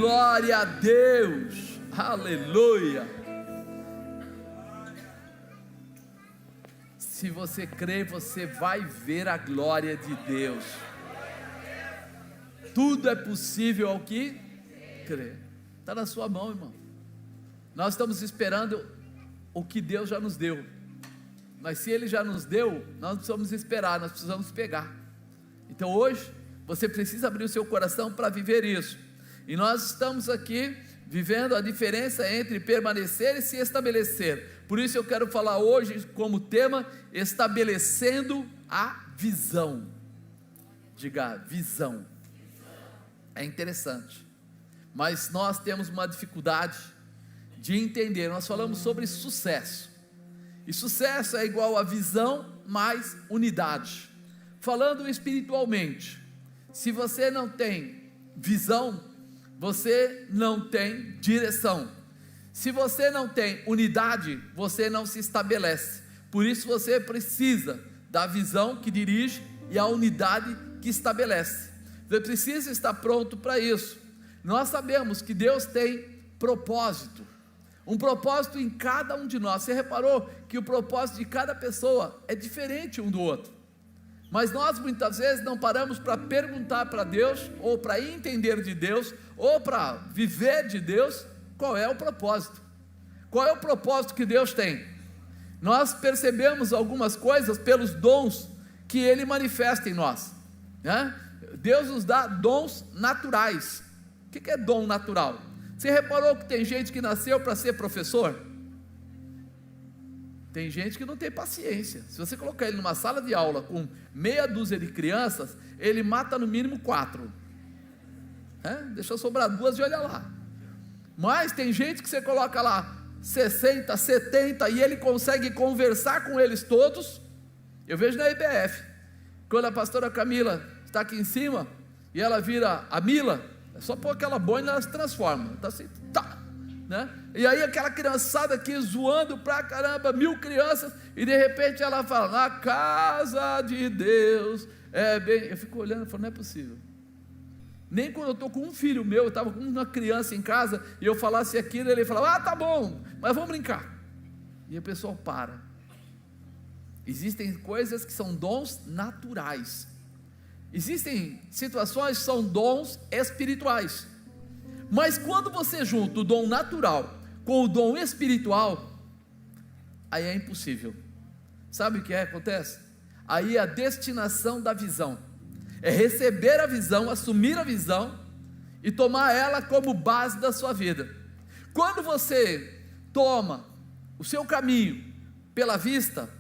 Glória a Deus, aleluia. Se você crê, você vai ver a glória de Deus. Tudo é possível ao que crê. Está na sua mão, irmão. Nós estamos esperando o que Deus já nos deu, mas se Ele já nos deu, nós não precisamos esperar, nós precisamos pegar. Então hoje, você precisa abrir o seu coração para viver isso, e nós estamos aqui vivendo a diferença entre permanecer e se estabelecer. Por isso eu quero falar hoje como tema, estabelecendo a visão. Diga, visão. É interessante, mas nós temos uma dificuldade de entender. Nós falamos sobre sucesso, e sucesso é igual a visão mais unidade. Falando espiritualmente, se você não tem visão, você não tem direção. Se você não tem unidade, você não se estabelece. Por isso você precisa da visão que dirige e a unidade que estabelece. Você precisa estar pronto para isso. Nós sabemos que Deus tem propósito, um propósito em cada um de nós. Você reparou que o propósito de cada pessoa é diferente um do outro, mas nós muitas vezes não paramos para perguntar para Deus, ou para entender de Deus, ou para viver de Deus, qual é o propósito. Qual é o propósito que Deus tem? Nós percebemos algumas coisas pelos dons que Ele manifesta em nós, né? Deus nos dá dons naturais. O que é dom natural? Você reparou que tem gente que nasceu para ser professor? Tem gente que não tem paciência. Se você colocar ele numa sala de aula com meia dúzia de crianças, ele mata no mínimo 4, deixa sobrar 2 e olha lá. Mas tem gente que você coloca lá 60, 70 e ele consegue conversar com eles todos. Eu vejo na IBF, quando a pastora Camila está aqui em cima e ela vira a Mila, é só pôr aquela boina e ela se transforma, está assim, tá, né? E aí aquela criançada aqui zoando pra caramba, 1000 crianças, e de repente ela fala, na casa de Deus é bem. Eu fico olhando e falo, não é possível. Nem quando eu estou com um filho meu, eu estava com uma criança em casa, e eu falasse aquilo, ele falava, tá bom, mas vamos brincar. E o pessoal para. Existem coisas que são dons naturais. Existem situações que são dons espirituais. Mas quando você junta o dom natural com o dom espiritual, aí é impossível. Sabe o que acontece? Aí é a destinação da visão. É receber a visão, assumir a visão e tomar ela como base da sua vida. Quando você toma o seu caminho pela vista,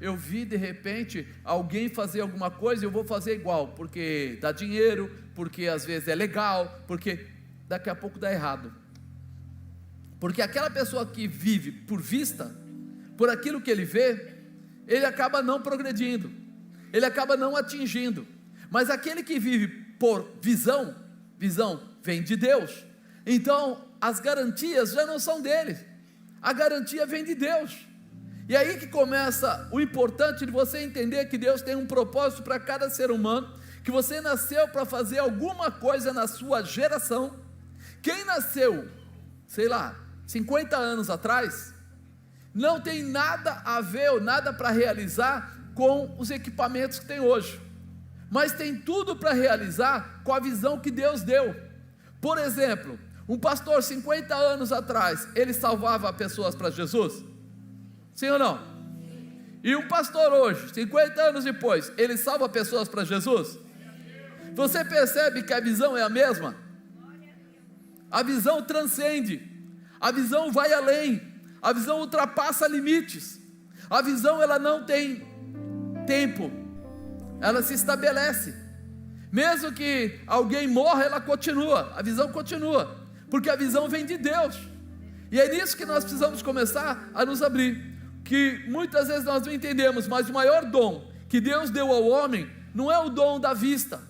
eu vi de repente alguém fazer alguma coisa, eu vou fazer igual, porque dá dinheiro, porque às vezes é legal, porque daqui a pouco dá errado. Porque aquela pessoa que vive por vista, por aquilo que ele vê, ele acaba não progredindo, ele acaba não atingindo. Mas aquele que vive por visão, visão vem de Deus, então as garantias já não são dele, a garantia vem de Deus. E aí que começa o importante de você entender que Deus tem um propósito para cada ser humano, que você nasceu para fazer alguma coisa na sua geração. Quem nasceu, 50 anos atrás, não tem nada a ver ou nada para realizar com os equipamentos que tem hoje, mas tem tudo para realizar com a visão que Deus deu. Por exemplo, um pastor 50 anos atrás, ele salvava pessoas para Jesus? Sim ou não? E um pastor hoje, 50 anos depois, ele salva pessoas para Jesus? Você percebe que a visão é a mesma? A visão transcende, a visão vai além, a visão ultrapassa limites. A visão, ela não tem tempo, ela se estabelece. Mesmo que alguém morra, ela continua, a visão continua, porque a visão vem de Deus. E é nisso que nós precisamos começar a nos abrir, que muitas vezes nós não entendemos, mas o maior dom que Deus deu ao homem, não é o dom da vista,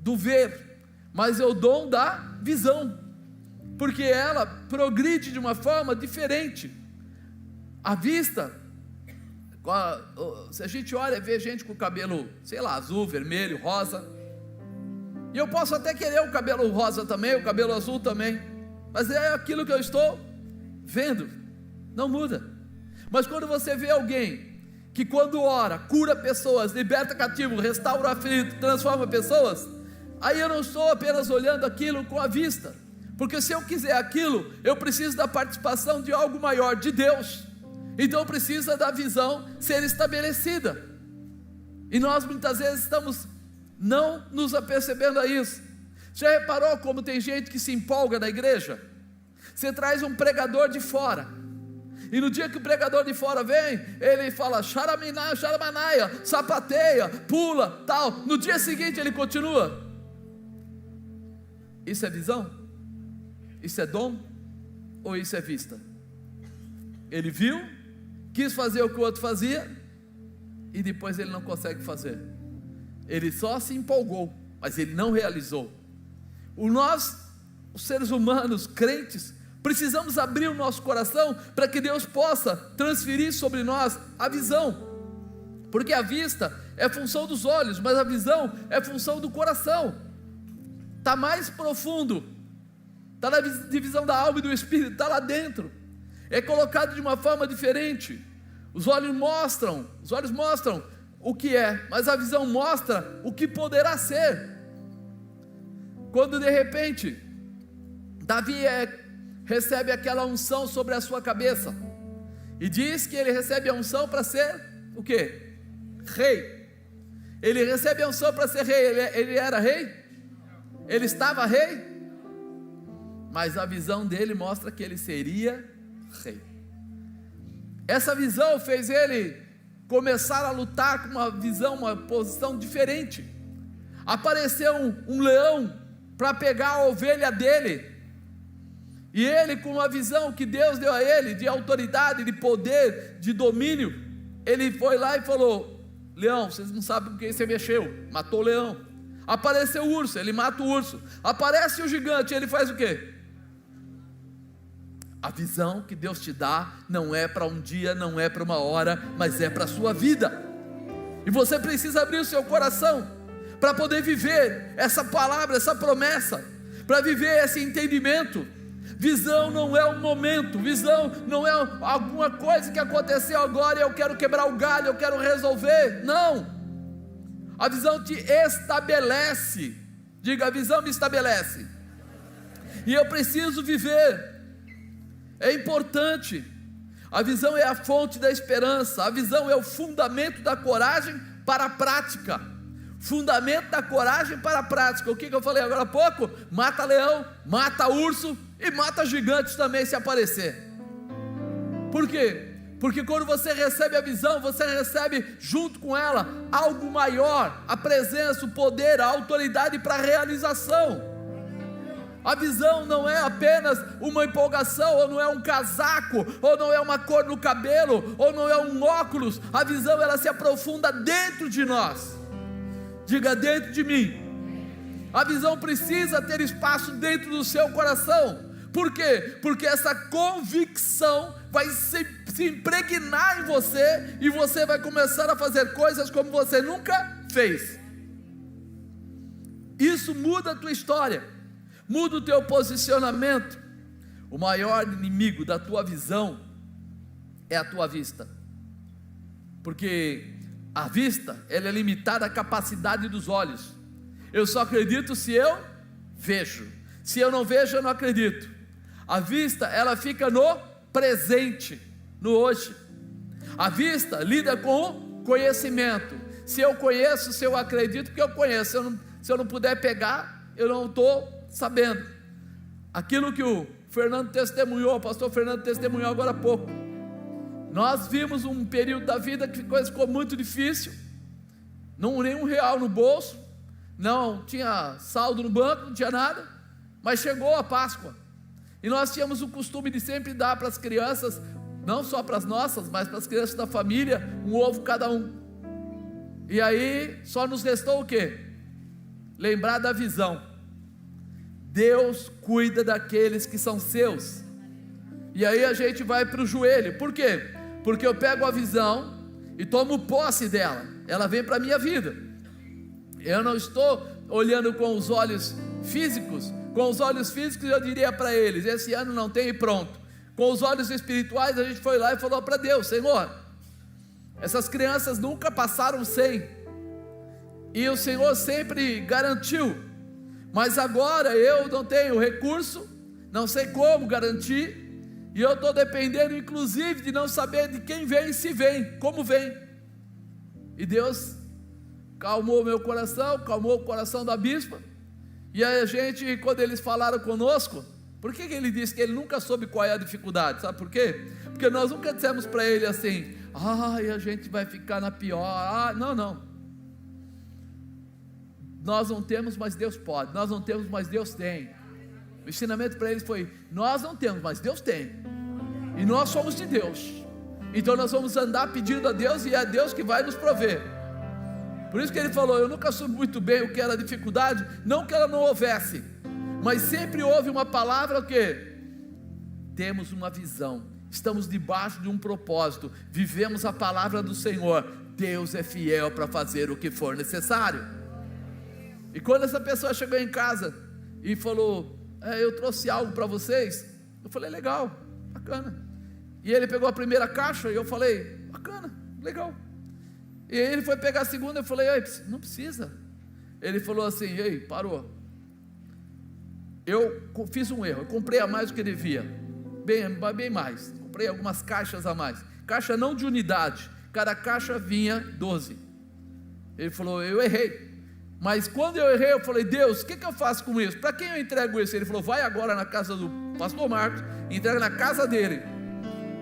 do ver, mas é o dom da visão, porque ela progride de uma forma diferente. A vista, se a gente olha e vê gente com cabelo, azul, vermelho, rosa, E eu posso até querer o cabelo rosa também, o cabelo azul também, mas é aquilo que eu estou vendo, não muda. Mas quando você vê alguém que quando ora, cura pessoas, liberta cativos, restaura aflito, transforma pessoas, aí eu não estou apenas olhando aquilo com a vista, porque se eu quiser aquilo, eu preciso da participação de algo maior, de Deus. Então precisa da visão ser estabelecida, e nós muitas vezes estamos não nos apercebendo a isso. Já reparou como tem gente que se empolga na igreja? Você traz um pregador de fora, e no dia que o pregador de fora vem, ele fala xaraminaia, xaramanaia, sapateia, pula, tal. No dia seguinte ele continua. Isso é visão? Isso é dom? Ou isso é vista? Ele viu, quis fazer o que o outro fazia, e depois ele não consegue fazer. Ele só se empolgou, mas ele não realizou. Nós, os seres humanos, crentes, precisamos abrir o nosso coração para que Deus possa transferir sobre nós a visão, porque a vista é função dos olhos, mas a visão é função do coração, está mais profundo, está na divisão da alma e do espírito, está lá dentro, é colocado de uma forma diferente. Os olhos mostram o que é, mas a visão mostra o que poderá ser. Quando de repente Davi recebe aquela unção sobre a sua cabeça, e diz que ele recebe a unção para ser o quê? Rei. Ele recebe a unção para ser rei. Ele era rei? Ele estava rei? Mas a visão dele mostra que ele seria rei. Essa visão fez ele começar a lutar com uma visão, uma posição diferente. Apareceu um leão para pegar a ovelha dele, e ele, com uma visão que Deus deu a ele, de autoridade, de poder, de domínio, ele foi lá e falou: leão, vocês não sabem com quem você mexeu, matou o leão. Apareceu o urso, ele mata o urso. Aparece o gigante, ele faz o quê? A visão que Deus te dá não é para um dia, não é para uma hora, mas é para a sua vida. E você precisa abrir o seu coração para poder viver essa palavra, essa promessa, para viver esse entendimento. Visão não é um momento, visão não é alguma coisa que aconteceu agora e eu quero quebrar o galho, eu quero resolver. Não, a visão te estabelece. Diga: a visão me estabelece, e eu preciso viver. É importante. A visão é a fonte da esperança. A visão é o fundamento da coragem para a prática. Fundamento da coragem para a prática. O que eu falei agora há pouco? Mata leão, mata urso e mata gigantes também se aparecer. Por quê? Porque quando você recebe a visão, você recebe junto com ela algo maior, a presença, o poder, a autoridade para a realização. A visão não é apenas uma empolgação, ou não é um casaco, ou não é uma cor no cabelo, ou não é um óculos. A visão, ela se aprofunda dentro de nós. Diga: dentro de mim. A visão precisa ter espaço dentro do seu coração. Por quê? Porque essa convicção vai se impregnar em você, e você vai começar a fazer coisas como você nunca fez. Isso muda a tua história, muda o teu posicionamento. O maior inimigo da tua visão é a tua vista, porque a vista, ela é limitada à capacidade dos olhos. Eu só acredito se eu vejo. Se eu não vejo, eu não acredito. A vista, ela fica no presente, no hoje. A vista lida com o conhecimento. Se eu conheço, se eu acredito, porque eu conheço. Se eu não puder pegar, eu não estou sabendo. Aquilo que o Fernando testemunhou, o pastor Fernando testemunhou agora há pouco. Nós vimos um período da vida que ficou muito difícil, não nenhum real no bolso, não tinha saldo no banco, não tinha nada, mas chegou a Páscoa, e nós tínhamos o costume de sempre dar para as crianças, não só para as nossas, mas para as crianças da família, um ovo cada um. E aí só nos restou o quê? Lembrar da visão. Deus cuida daqueles que são seus. E aí a gente vai para o joelho. Por quê? Porque eu pego a visão e tomo posse dela. Ela vem para a minha vida. Eu não estou olhando com os olhos físicos, eu diria para eles: esse ano não tem e pronto. Com os olhos espirituais, a gente foi lá e falou para Deus: Senhor, essas crianças nunca passaram sem, e o Senhor sempre garantiu, mas agora eu não tenho recurso, não sei como garantir, e eu estou dependendo inclusive de não saber de quem vem, se vem, como vem. E Deus calmou meu coração, calmou o coração da bispa. E aí a gente, quando eles falaram conosco, por que ele disse que ele nunca soube qual é a dificuldade? Sabe por quê? Porque nós nunca dissemos para ele assim: a gente vai ficar na pior. Não. Nós não temos, mas Deus pode. Nós não temos, mas Deus tem. O ensinamento para eles foi: nós não temos, mas Deus tem. E nós somos de Deus. Então nós vamos andar pedindo a Deus, e é Deus que vai nos prover. Por isso que ele falou: eu nunca soube muito bem o que era dificuldade. Não que ela não houvesse, mas sempre houve uma palavra: o quê? Temos uma visão, estamos debaixo de um propósito, vivemos a palavra do Senhor. Deus é fiel para fazer o que for necessário. E quando essa pessoa chegou em casa e falou: eu trouxe algo para vocês, eu falei: legal, bacana. E ele pegou a primeira caixa e eu falei: bacana, legal. E aí ele foi pegar a segunda, eu falei: não precisa. Ele falou assim: parou. Eu fiz um erro, eu comprei a mais do que devia, bem mais, comprei algumas caixas a mais, caixa não de unidade, cada caixa vinha 12. Ele falou: eu errei, mas quando eu errei, eu falei: Deus, o que eu faço com isso? Para quem eu entrego isso? Ele falou: vai agora na casa do pastor Marcos, entrega na casa dele.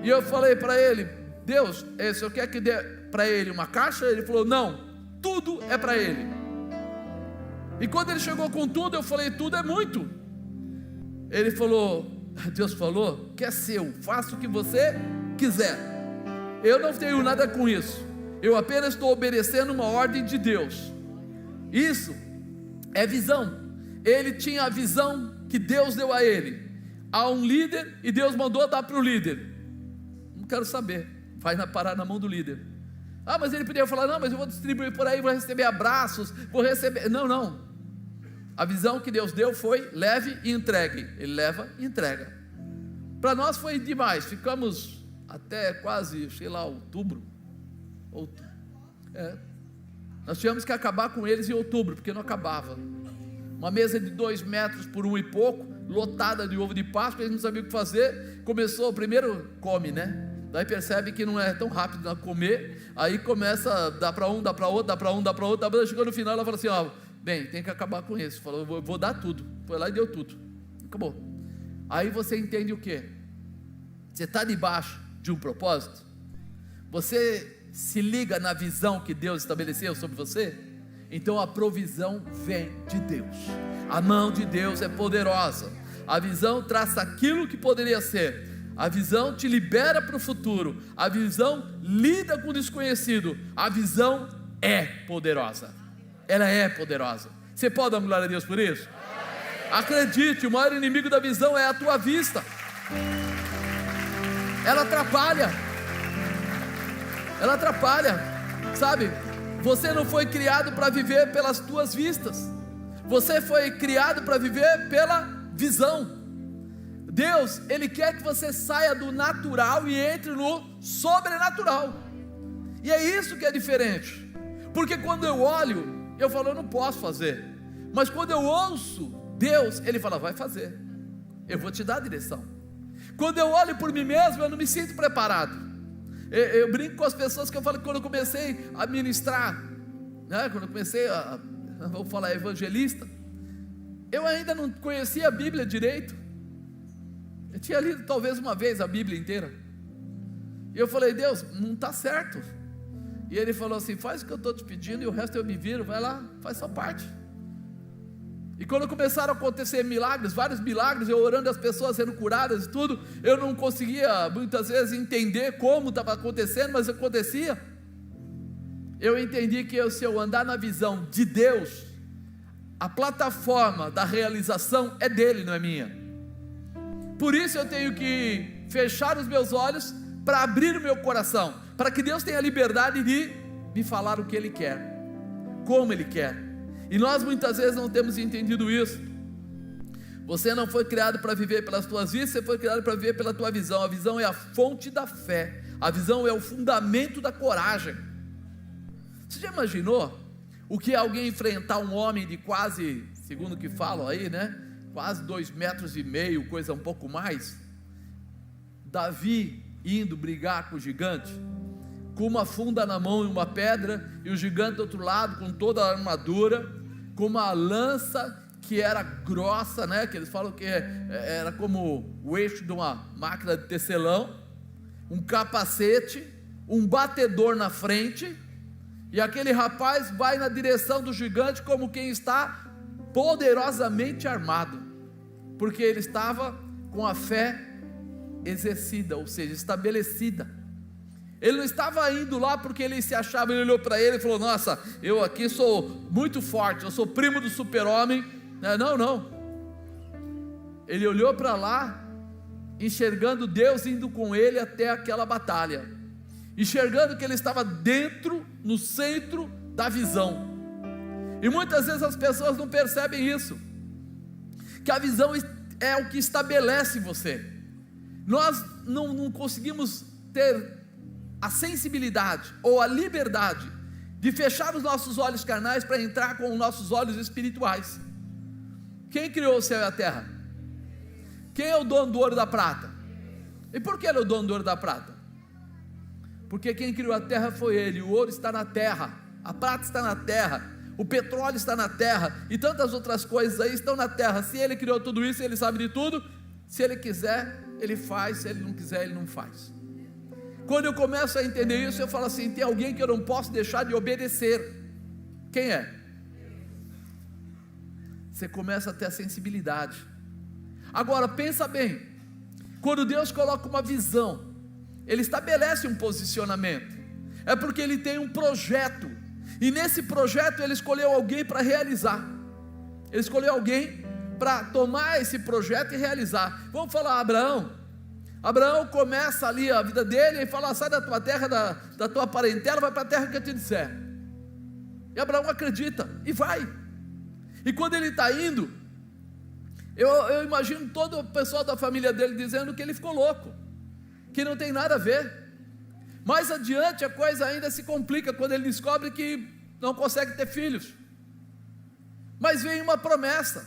E eu falei para ele: Deus, o senhor quer que dê para ele uma caixa? Ele falou: não, tudo é para ele. E quando ele chegou com tudo, eu falei: tudo é muito. Ele falou: Deus falou que é seu, faça o que você quiser, eu não tenho nada com isso, eu apenas estou obedecendo uma ordem de Deus. Isso é visão. Ele tinha a visão que Deus deu a ele, a um líder, e Deus mandou dar para o líder. Não quero saber, vai parar na mão do líder. Mas ele podia falar: não, mas eu vou distribuir por aí, vou receber abraços, vou receber. Não. A visão que Deus deu foi: leve e entregue. Ele leva e entrega. Para nós foi demais, ficamos até quase, outubro. Nós tivemos que acabar com eles em outubro, porque não acabava. Uma mesa de 2 metros por 1 e pouco, lotada de ovo de Páscoa, eles não sabiam o que fazer. Começou, primeiro come, né? Daí percebe que não é tão rápido comer, aí começa a dar para um, dá para outro, dá para um, dá para outro. Daí chegou no final, ela falou assim: bem, tem que acabar com isso. Falou: eu vou dar tudo. Foi lá e deu tudo, acabou. Aí você entende o que? Você está debaixo de um propósito, você se liga na visão que Deus estabeleceu sobre você, então a provisão vem de Deus. A mão de Deus é poderosa. A visão traça aquilo que poderia ser. A visão te libera para o futuro. A visão lida com o desconhecido. A visão é poderosa. Ela é poderosa. Você pode dar glória a Deus por isso? Acredite, o maior inimigo da visão é a tua vista. Ela atrapalha, sabe? Você não foi criado para viver pelas tuas vistas, você foi criado para viver pela visão. Deus, Ele quer que você saia do natural e entre no sobrenatural. E é isso que é diferente. Porque quando eu olho, eu falo: eu não posso fazer. Mas quando eu ouço Deus, Ele fala: vai fazer, eu vou te dar a direção. Quando eu olho por mim mesmo, eu não me sinto preparado. Eu brinco com as pessoas que eu falo que quando eu comecei a ministrar, né, quando eu comecei vou falar evangelista, eu ainda não conhecia a Bíblia direito. Eu tinha lido talvez uma vez a Bíblia inteira. E eu falei: Deus, não está certo. E Ele falou assim: faz o que eu estou te pedindo e o resto eu me viro, vai lá, faz sua parte. E quando começaram a acontecer milagres, vários milagres, eu orando, as pessoas sendo curadas e tudo, eu não conseguia muitas vezes entender como estava acontecendo, mas acontecia. Eu entendi que se eu andar na visão de Deus, a plataforma da realização é dele, não é minha. Por isso eu tenho que fechar os meus olhos para abrir o meu coração, para que Deus tenha liberdade de me falar o que Ele quer, como Ele quer. E nós muitas vezes não temos entendido isso. Você não foi criado para viver pelas tuas vistas, você foi criado para viver pela tua visão. A visão é a fonte da fé, a visão é o fundamento da coragem. Você já imaginou o que é alguém enfrentar um homem de quase, segundo o que falam aí, né? Quase 2,5 metros, coisa um pouco mais. Davi indo brigar com o gigante, com uma funda na mão e uma pedra, e o gigante do outro lado com toda a armadura, com uma lança que era grossa, né? Que eles falam que era como o eixo de uma máquina de tecelão, um capacete, um batedor na frente, e aquele rapaz vai na direção do gigante como quem está poderosamente armado, porque ele estava com a fé exercida, ou seja, estabelecida. Ele não estava indo lá porque ele se achava, ele olhou para ele e falou: nossa, eu aqui sou muito forte, eu sou primo do super-homem. Não, ele olhou para lá, enxergando Deus indo com ele até aquela batalha, enxergando que ele estava dentro, no centro da visão. E muitas vezes as pessoas não percebem isso, que a visão é o que estabelece você. Nós não conseguimos ter a sensibilidade ou a liberdade de fechar os nossos olhos carnais para entrar com os nossos olhos espirituais. Quem criou o céu e a terra? Quem é o dono do ouro e da prata? E por que ele é o dono do ouro e da prata? Porque quem criou a terra foi ele. O ouro está na terra, a prata está na terra, o petróleo está na terra, e tantas outras coisas aí estão na terra. Se ele criou tudo isso, ele sabe de tudo. Se ele quiser, ele faz. Se ele não quiser, ele não faz. Quando eu começo a entender isso, eu falo assim: tem alguém que eu não posso deixar de obedecer. Quem é? Você começa a ter a sensibilidade. Agora pensa bem, quando Deus coloca uma visão, Ele estabelece um posicionamento, é porque Ele tem um projeto, e nesse projeto Ele escolheu alguém para realizar. Ele escolheu alguém para tomar esse projeto e realizar. Vamos falar Abraão. Abraão começa ali a vida dele e fala: sai da tua terra, da tua parentela, vai para a terra que eu te disser. E Abraão acredita e vai. E quando ele está indo, eu imagino todo o pessoal da família dele dizendo que ele ficou louco, que não tem nada a ver. Mais adiante a coisa ainda se complica, quando ele descobre que não consegue ter filhos. Mas vem uma promessa,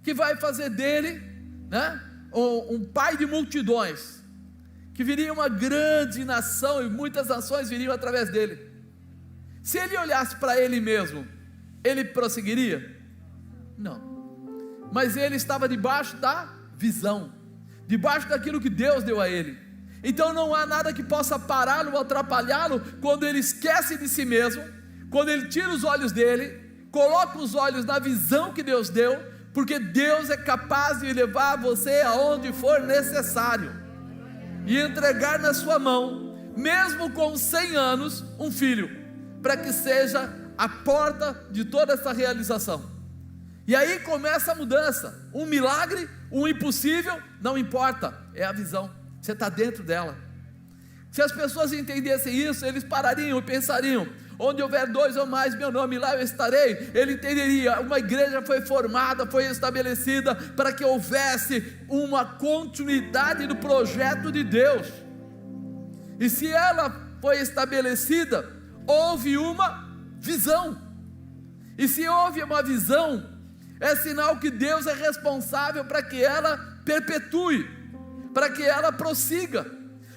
que vai fazer dele, né, um pai de multidões, que viria uma grande nação, e muitas nações viriam através dele. Se ele olhasse para ele mesmo, ele prosseguiria? Não. Mas ele estava debaixo da visão, debaixo daquilo que Deus deu a ele. Então não há nada que possa pará-lo ou atrapalhá-lo quando ele esquece de si mesmo, quando ele tira os olhos dele, coloca os olhos na visão que Deus deu, porque Deus é capaz de levar você aonde for necessário, e entregar na sua mão, mesmo com 100 anos, um filho, para que seja a porta de toda essa realização. E aí começa a mudança, um milagre, um impossível, não importa, é a visão, você está dentro dela. Se as pessoas entendessem isso, eles parariam e pensariam: onde houver 2 ou mais, meu nome, lá eu estarei. Ele entenderia, uma igreja foi formada, foi estabelecida para que houvesse uma continuidade do projeto de Deus, e se ela foi estabelecida, houve uma visão, e se houve uma visão, é sinal que Deus é responsável para que ela perpetue, para que ela prossiga.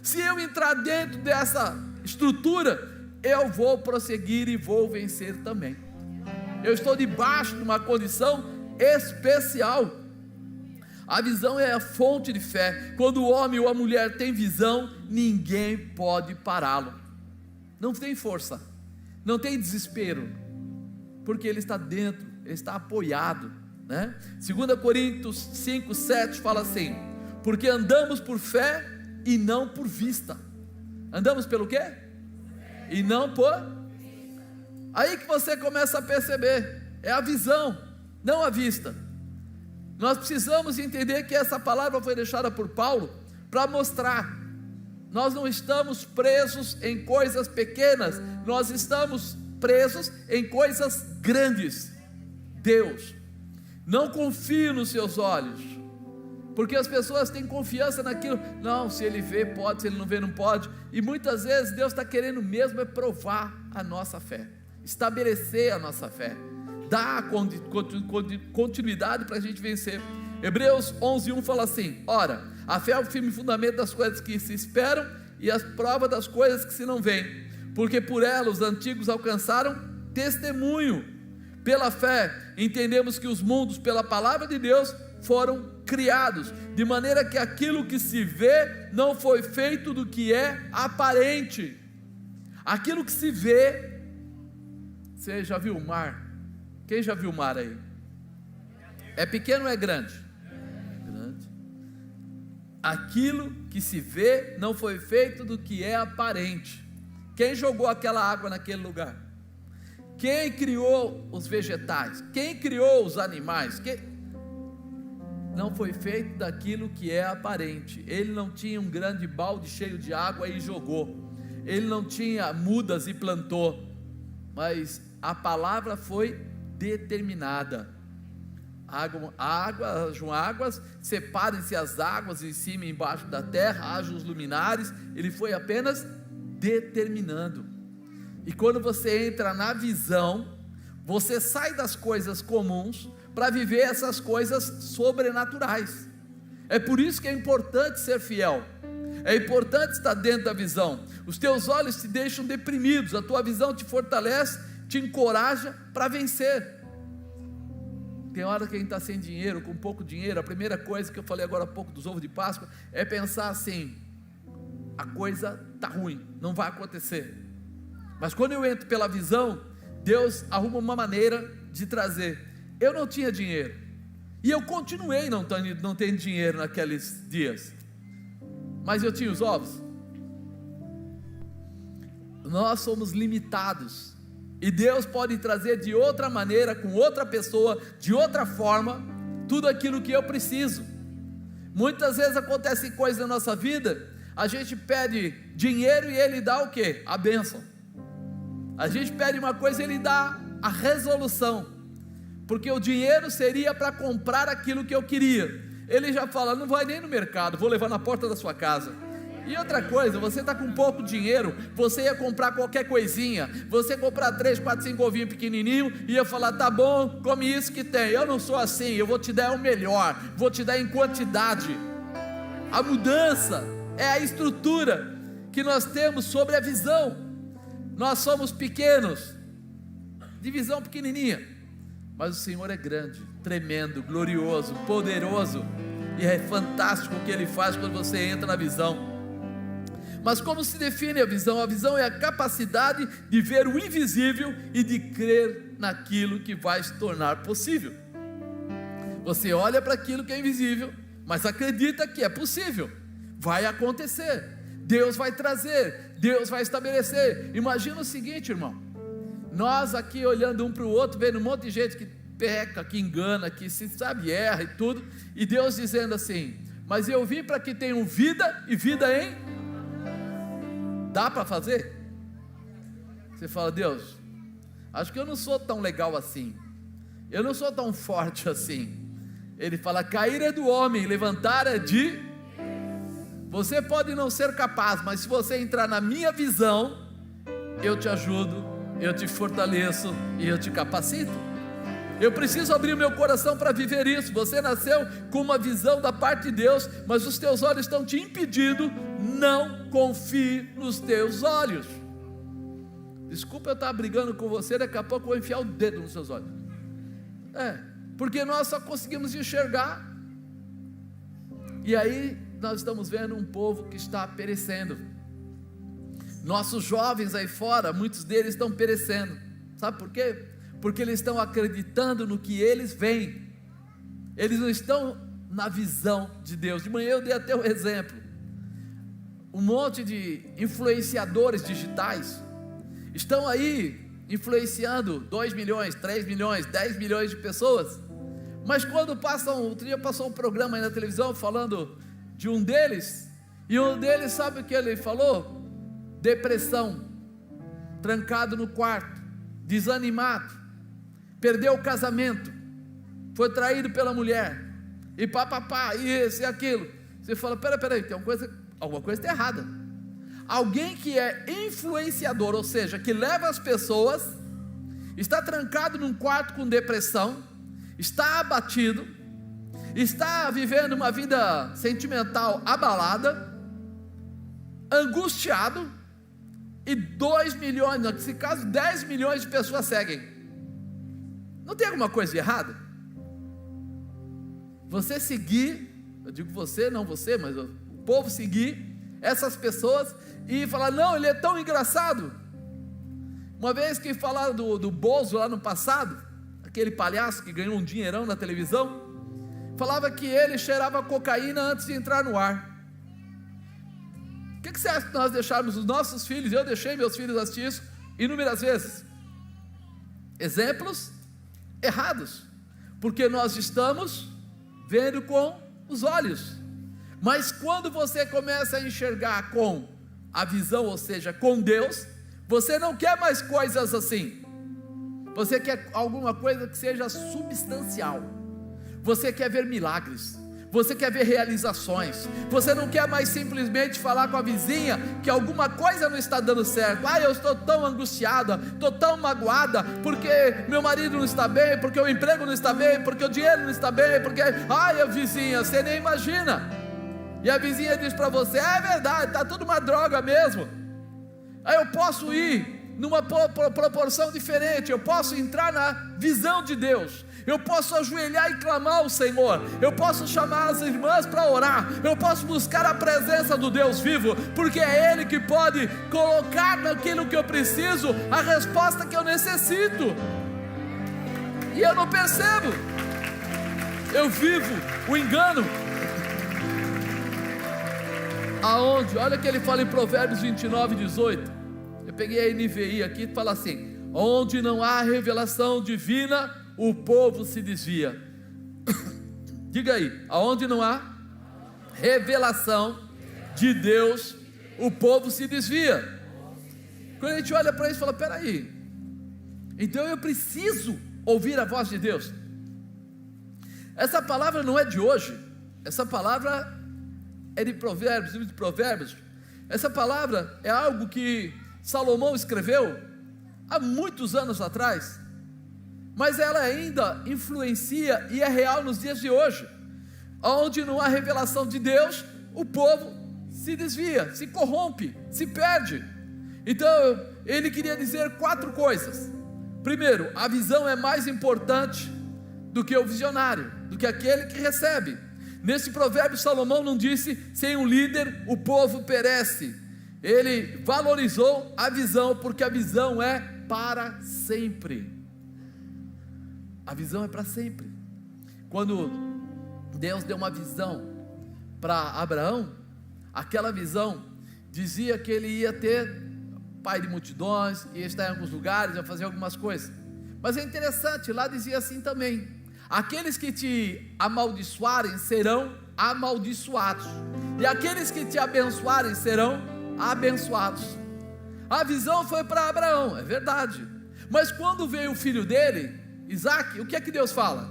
Se eu entrar dentro dessa estrutura, eu vou prosseguir e vou vencer também. Eu estou debaixo de uma condição especial. A visão é a fonte de fé. Quando o homem ou a mulher tem visão, ninguém pode pará-lo. Não tem força, não tem desespero, porque ele está dentro, ele está apoiado, né? 2 Coríntios 5, 7 fala assim: porque andamos por fé e não por vista. Andamos pelo quê? E não por... Aí que você começa a perceber, é a visão, não a vista. Nós precisamos entender que essa palavra foi deixada por Paulo para mostrar: nós não estamos presos em coisas pequenas, nós estamos presos em coisas grandes. Deus. Não confie nos seus olhos, porque as pessoas têm confiança naquilo. Não, se ele vê pode, se ele não vê não pode. E muitas vezes Deus está querendo mesmo é provar a nossa fé, estabelecer a nossa fé, dar continuidade para a gente vencer. Hebreus 11:1 fala assim: ora, a fé é o firme fundamento das coisas que se esperam e as provas das coisas que se não veem, porque por ela os antigos alcançaram testemunho. Pela fé entendemos que os mundos pela palavra de Deus foram criados, de maneira que aquilo que se vê não foi feito do que é aparente. Aquilo que se vê, você já viu o mar? Quem já viu o mar aí? É pequeno ou é grande? Grande. Aquilo que se vê não foi feito do que é aparente. Quem jogou aquela água naquele lugar? Quem criou os vegetais? Quem criou os animais? Não foi feito daquilo que é aparente. Ele não tinha um grande balde cheio de água e jogou. Ele não tinha mudas e plantou. Mas a palavra foi determinada. Hajam águas, separem-se as águas em cima e embaixo da terra, hajam os luminares. Ele foi apenas determinando. E quando você entra na visão, você sai das coisas comuns para viver essas coisas sobrenaturais. É por isso que é importante ser fiel, é importante estar dentro da visão. Os teus olhos te deixam deprimidos, a tua visão te fortalece, te encoraja para vencer. Tem hora que a gente está sem dinheiro, com pouco dinheiro, a primeira coisa que eu falei agora há pouco dos ovos de Páscoa, é pensar assim: a coisa está ruim, não vai acontecer. Mas quando eu entro pela visão, Deus arruma uma maneira de trazer. Eu não tinha dinheiro, e eu continuei não tendo dinheiro naqueles dias, mas eu tinha os ovos. Nós somos limitados, e Deus pode trazer de outra maneira, com outra pessoa, de outra forma, tudo aquilo que eu preciso. Muitas vezes acontecem coisas na nossa vida, a gente pede dinheiro e Ele dá o quê? A bênção. A gente pede uma coisa e Ele dá a resolução, porque o dinheiro seria para comprar aquilo que eu queria. Ele já fala: não vai nem no mercado, vou levar na porta da sua casa. E outra coisa, você está com pouco dinheiro, você ia comprar qualquer coisinha, você ia comprar 3, 4, 5 ovinhos pequenininhos, e ia falar: tá bom, come isso que tem. Eu não sou assim, eu vou te dar o melhor, vou te dar em quantidade. A mudança é a estrutura que nós temos sobre a visão. Nós somos pequenos, de visão pequenininha, mas o Senhor é grande, tremendo, glorioso, poderoso, e é fantástico o que Ele faz quando você entra na visão. Mas como se define a visão? A visão é a capacidade de ver o invisível e de crer naquilo que vai se tornar possível. Você olha para aquilo que é invisível, mas acredita que é possível, vai acontecer, Deus vai trazer, Deus vai estabelecer. Imagina o seguinte, irmão, nós aqui olhando um para o outro, vendo um monte de gente que peca, que engana, que se sabe erra e tudo, e Deus dizendo assim: mas eu vim para que tenham vida e vida em... Dá para fazer? Você fala: Deus, acho que eu não sou tão legal assim, eu não sou tão forte assim. Ele fala: cair é do homem, levantar é de... Você pode não ser capaz, mas se você entrar na minha visão, eu te ajudo, eu te fortaleço e eu te capacito. Eu preciso abrir o meu coração para viver isso. Você nasceu com uma visão da parte de Deus, mas os teus olhos estão te impedindo. Não confie nos teus olhos. Desculpa eu estar brigando com você, daqui a pouco eu vou enfiar o dedo nos seus olhos. Porque nós só conseguimos enxergar. E aí nós estamos vendo um povo que está perecendo. Nossos jovens aí fora, muitos deles estão perecendo. Sabe por quê? Porque eles estão acreditando no que eles veem, eles não estão na visão de Deus. De manhã eu dei até um exemplo, um monte de influenciadores digitais estão aí influenciando 2 milhões, 3 milhões, 10 milhões de pessoas, mas quando outro dia passou um programa aí na televisão falando de um deles, e um deles, sabe o que ele falou? Depressão, trancado no quarto, desanimado. perdeu o casamento, foi traído pela mulher, e papapá, e isso e aquilo. Você fala, peraí, tem alguma coisa está errada. Alguém que é influenciador, ou seja, que leva as pessoas, está trancado num quarto com depressão, está abatido, está vivendo uma vida sentimental abalada, angustiado, e 2 milhões, nesse caso 10 milhões de pessoas seguem. Não tem alguma coisa de errada? Você seguir, eu digo você, não você, mas o povo seguir essas pessoas e falar, não, ele é tão engraçado. Uma vez que falaram do Bozo lá no passado, aquele palhaço que ganhou um dinheirão na televisão, falava que ele cheirava cocaína antes de entrar no ar. O que você acha que nós deixarmos os nossos filhos? Eu deixei meus filhos assistir isso inúmeras vezes. Exemplos errados, porque nós estamos vendo com os olhos. Mas quando você começa a enxergar com a visão, ou seja, com Deus, você não quer mais coisas assim. Você quer alguma coisa que seja substancial. Você quer ver milagres. Você quer ver realizações. Você não quer mais simplesmente falar com a vizinha que alguma coisa não está dando certo. Eu estou tão angustiada, estou tão magoada, porque meu marido não está bem, porque o emprego não está bem, porque o dinheiro não está bem, porque, a vizinha, você nem imagina. E a vizinha diz para você, é verdade, está tudo uma droga mesmo. Aí eu posso ir numa proporção diferente, eu posso entrar na visão de Deus, eu posso ajoelhar e clamar ao Senhor, eu posso chamar as irmãs para orar, eu posso buscar a presença do Deus vivo, porque é Ele que pode colocar naquilo que eu preciso, a resposta que eu necessito, e eu não percebo, eu vivo o engano, aonde, olha o que ele fala em Provérbios 29:18, eu peguei a NVI aqui, fala assim, onde não há revelação divina, o povo se desvia. Diga aí, aonde não há revelação de Deus, o povo se desvia. Quando a gente olha para isso, fala, peraí, então eu preciso ouvir a voz de Deus. Essa palavra não é de hoje, essa palavra é de Provérbios, livro de Provérbios. Essa palavra é algo que Salomão escreveu há muitos anos atrás, mas ela ainda influencia e é real nos dias de hoje. Onde não há revelação de Deus, o povo se desvia, se corrompe, se perde. Então ele queria dizer 4 coisas. Primeiro, a visão é mais importante do que o visionário, do que aquele que recebe. Nesse provérbio, Salomão não disse, sem um líder o povo perece. Ele valorizou a visão, porque a visão é para sempre. A visão é para sempre. Quando Deus deu uma visão para Abraão, aquela visão dizia que ele ia ter pai de multidões, ia estar em alguns lugares, ia fazer algumas coisas. Mas é interessante, lá dizia assim também, aqueles que te amaldiçoarem serão amaldiçoados, e aqueles que te abençoarem serão abençoados. A visão foi para Abraão, é verdade, mas quando veio o filho dele, Isaac, o que é que Deus fala?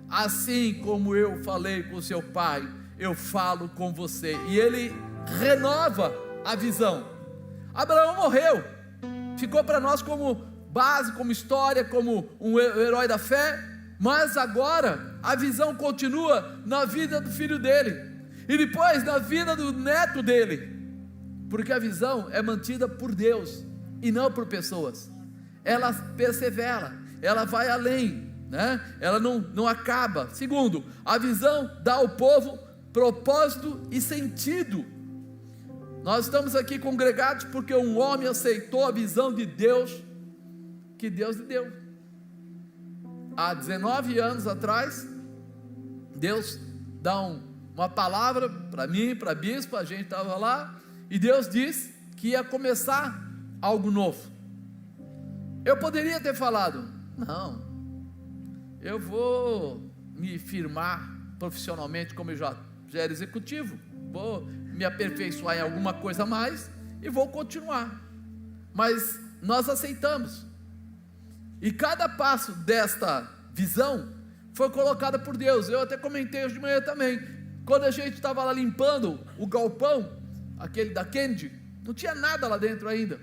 Assim como eu falei com seu pai, eu falo com você. E ele renova a visão. Abraão morreu, ficou para nós como base, como história, como um herói da fé, mas agora a visão continua na vida do filho dele, e depois na vida do neto dele, porque a visão é mantida por Deus e não por pessoas. Ela persevera, ela vai além, né? Ela não acaba. Segundo, a visão dá ao povo propósito e sentido. Nós estamos aqui congregados porque um homem aceitou a visão de Deus, que Deus lhe deu. Há 19 anos atrás, Deus dá uma palavra para mim, para a bispa, a gente estava lá, e Deus disse que ia começar algo novo. Eu poderia ter falado, não, eu vou me firmar profissionalmente, como eu já era executivo, vou me aperfeiçoar em alguma coisa a mais, e vou continuar. Mas nós aceitamos. E cada passo desta visão foi colocada por Deus. Eu até comentei hoje de manhã também. Quando a gente estava lá limpando o galpão, aquele da Candy, não tinha nada lá dentro ainda.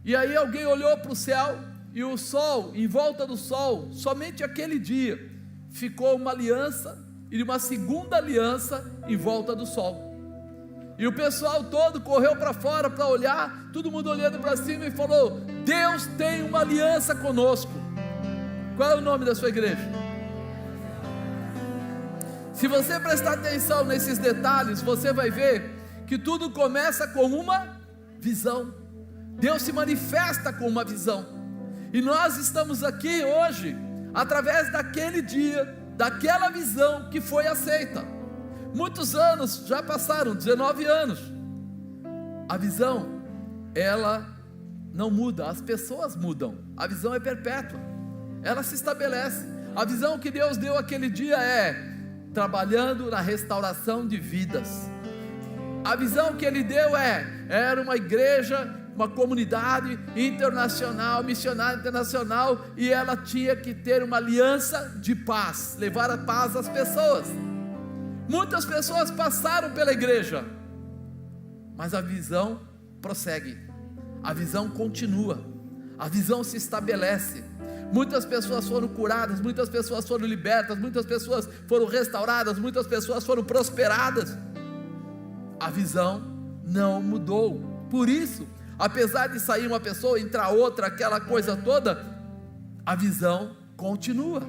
E aí alguém olhou para o céu, e o sol, em volta do sol, somente aquele dia, ficou uma aliança, e uma segunda aliança em volta do sol. E o pessoal todo correu para fora para olhar, todo mundo olhando para cima e falou: Deus tem uma aliança conosco. Qual é o nome da sua igreja? Se você prestar atenção nesses detalhes, você vai ver que tudo começa com uma visão. Deus se manifesta com uma visão, e nós estamos aqui hoje, através daquele dia, daquela visão que foi aceita. Muitos anos já passaram, 19 anos, a visão, ela não muda, as pessoas mudam, a visão é perpétua, ela se estabelece. A visão que Deus deu aquele dia é trabalhando na restauração de vidas. A visão que Ele deu era uma igreja, uma comunidade internacional, missionária internacional, e ela tinha que ter uma aliança de paz, levar a paz às pessoas. Muitas pessoas passaram pela igreja, mas a visão prossegue, a visão continua, a visão se estabelece. Muitas pessoas foram curadas, muitas pessoas foram libertas, muitas pessoas foram restauradas, muitas pessoas foram prosperadas. A visão não mudou. Por isso, apesar de sair uma pessoa, entrar outra, aquela coisa toda, a visão continua.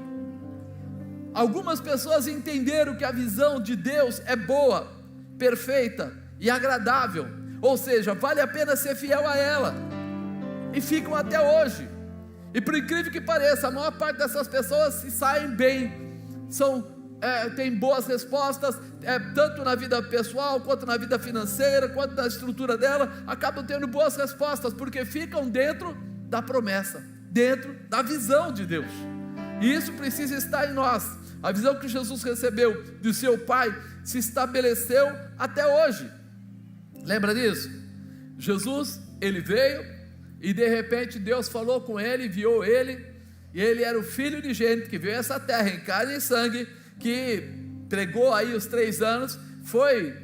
Algumas pessoas entenderam que a visão de Deus é boa, perfeita e agradável, ou seja, vale a pena ser fiel a ela, e ficam até hoje. E por incrível que pareça, a maior parte dessas pessoas se saem bem, tem boas respostas, tanto na vida pessoal, quanto na vida financeira, quanto na estrutura dela, acabam tendo boas respostas, porque ficam dentro da promessa, dentro da visão de Deus. E isso precisa estar em nós. A visão que Jesus recebeu do seu Pai se estabeleceu até hoje. Lembra disso? Jesus, ele veio, e de repente Deus falou com ele, enviou ele, e ele era o Filho unigênito que veio a essa terra em carne e sangue, que pregou aí os 3 anos, foi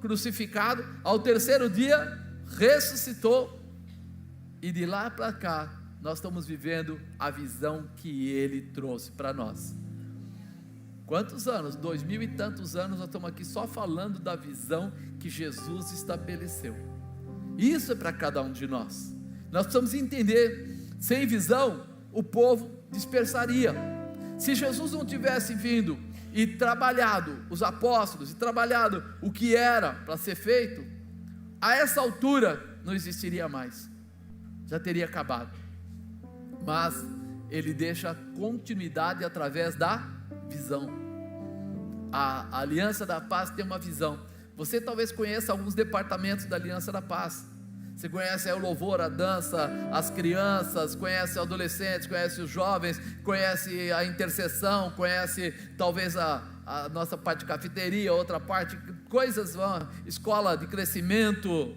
crucificado, ao terceiro dia ressuscitou, e de lá para cá nós estamos vivendo a visão que ele trouxe para nós. Quantos anos? 2000 e tantos anos, nós estamos aqui só falando da visão que Jesus estabeleceu. Isso é para cada um de nós. Nós precisamos entender, sem visão, o povo dispersaria. Se Jesus não tivesse vindo e trabalhado os apóstolos, e trabalhado o que era para ser feito, a essa altura não existiria mais, já teria acabado. Mas ele deixa continuidade através da visão. A Aliança da Paz tem uma visão. Você talvez conheça alguns departamentos da Aliança da Paz. Você conhece o louvor, a dança, as crianças, conhece os adolescentes, conhece os jovens, conhece a intercessão, conhece talvez a nossa parte de cafeteria, outra parte, coisas, escola de crescimento,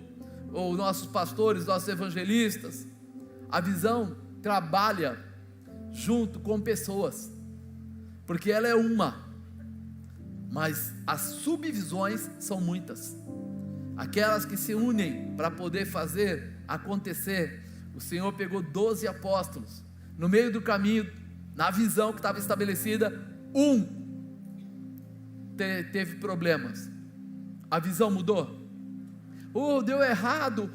ou nossos pastores, nossos evangelistas. A visão trabalha junto com pessoas, porque ela é uma, mas as subvisões são muitas, aquelas que se unem para poder fazer acontecer. O Senhor pegou 12 apóstolos, no meio do caminho, na visão que estava estabelecida, teve problemas, a visão mudou, deu errado,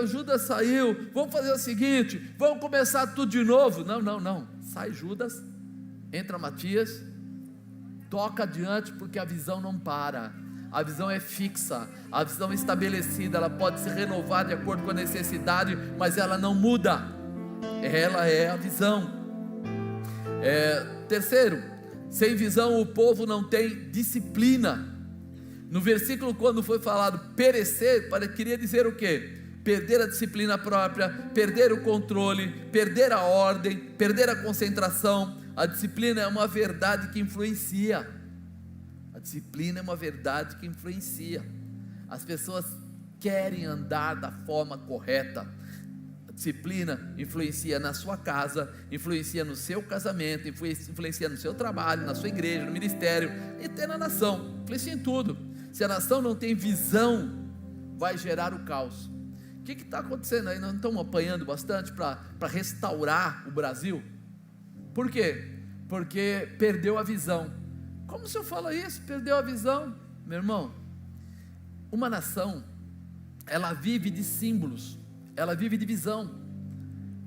Judas saiu, vamos fazer o seguinte, vamos começar tudo de novo. Não, sai Judas, entra Matias, toca adiante, porque a visão não para, a visão é fixa, a visão é estabelecida, ela pode se renovar de acordo com a necessidade, mas ela não muda, ela é a visão. Terceiro, sem visão o povo não tem disciplina. No versículo, quando foi falado perecer, queria dizer o quê? Perder a disciplina própria, perder o controle, perder a ordem, perder a concentração. A disciplina é uma verdade que influencia. A disciplina é uma verdade que influencia. As pessoas querem andar da forma correta. A Disciplina influencia na sua casa, influencia no seu casamento, influencia no seu trabalho, na sua igreja, no ministério, e até na nação, influencia em tudo. Se a nação não tem visão, vai gerar o caos. O que está acontecendo aí? Nós não estamos apanhando bastante para restaurar o Brasil? Por quê? Porque perdeu a visão. Como o senhor fala isso? Perdeu a visão? Meu irmão, uma nação, ela vive de símbolos, ela vive de visão.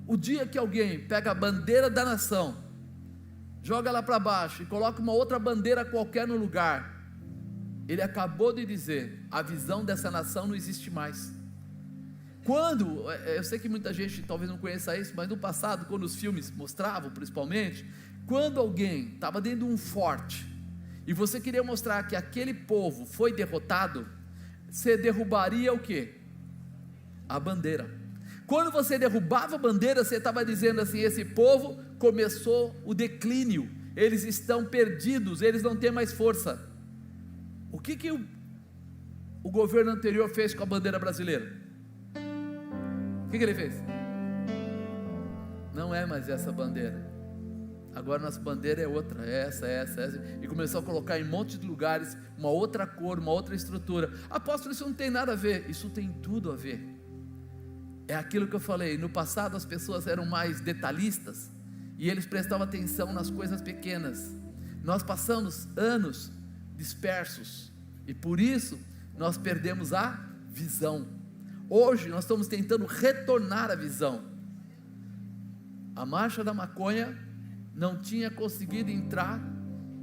O dia que alguém pega a bandeira da nação, joga ela para baixo e coloca uma outra bandeira qualquer no lugar, ele acabou de dizer, a visão dessa nação não existe mais. Quando, eu sei que muita gente talvez não conheça isso, mas no passado, quando os filmes mostravam principalmente, quando alguém estava dentro de um forte, e você queria mostrar que aquele povo foi derrotado, você derrubaria o quê? A bandeira. Quando você derrubava a bandeira, você estava dizendo assim, esse povo começou o declínio, eles estão perdidos, eles não têm mais força. O que o governo anterior fez com a bandeira brasileira? O que ele fez? Não é mais essa bandeira, agora nossa bandeira é outra, essa, e começou a colocar em um monte de lugares, uma outra cor, uma outra estrutura. Apóstolo, isso não tem nada a ver. Isso tem tudo a ver. É aquilo que eu falei, no passado as pessoas eram mais detalhistas, e eles prestavam atenção nas coisas pequenas. Nós passamos anos dispersos, e por isso nós perdemos a visão. Hoje nós estamos tentando retornar a visão. A marcha da maconha não tinha conseguido entrar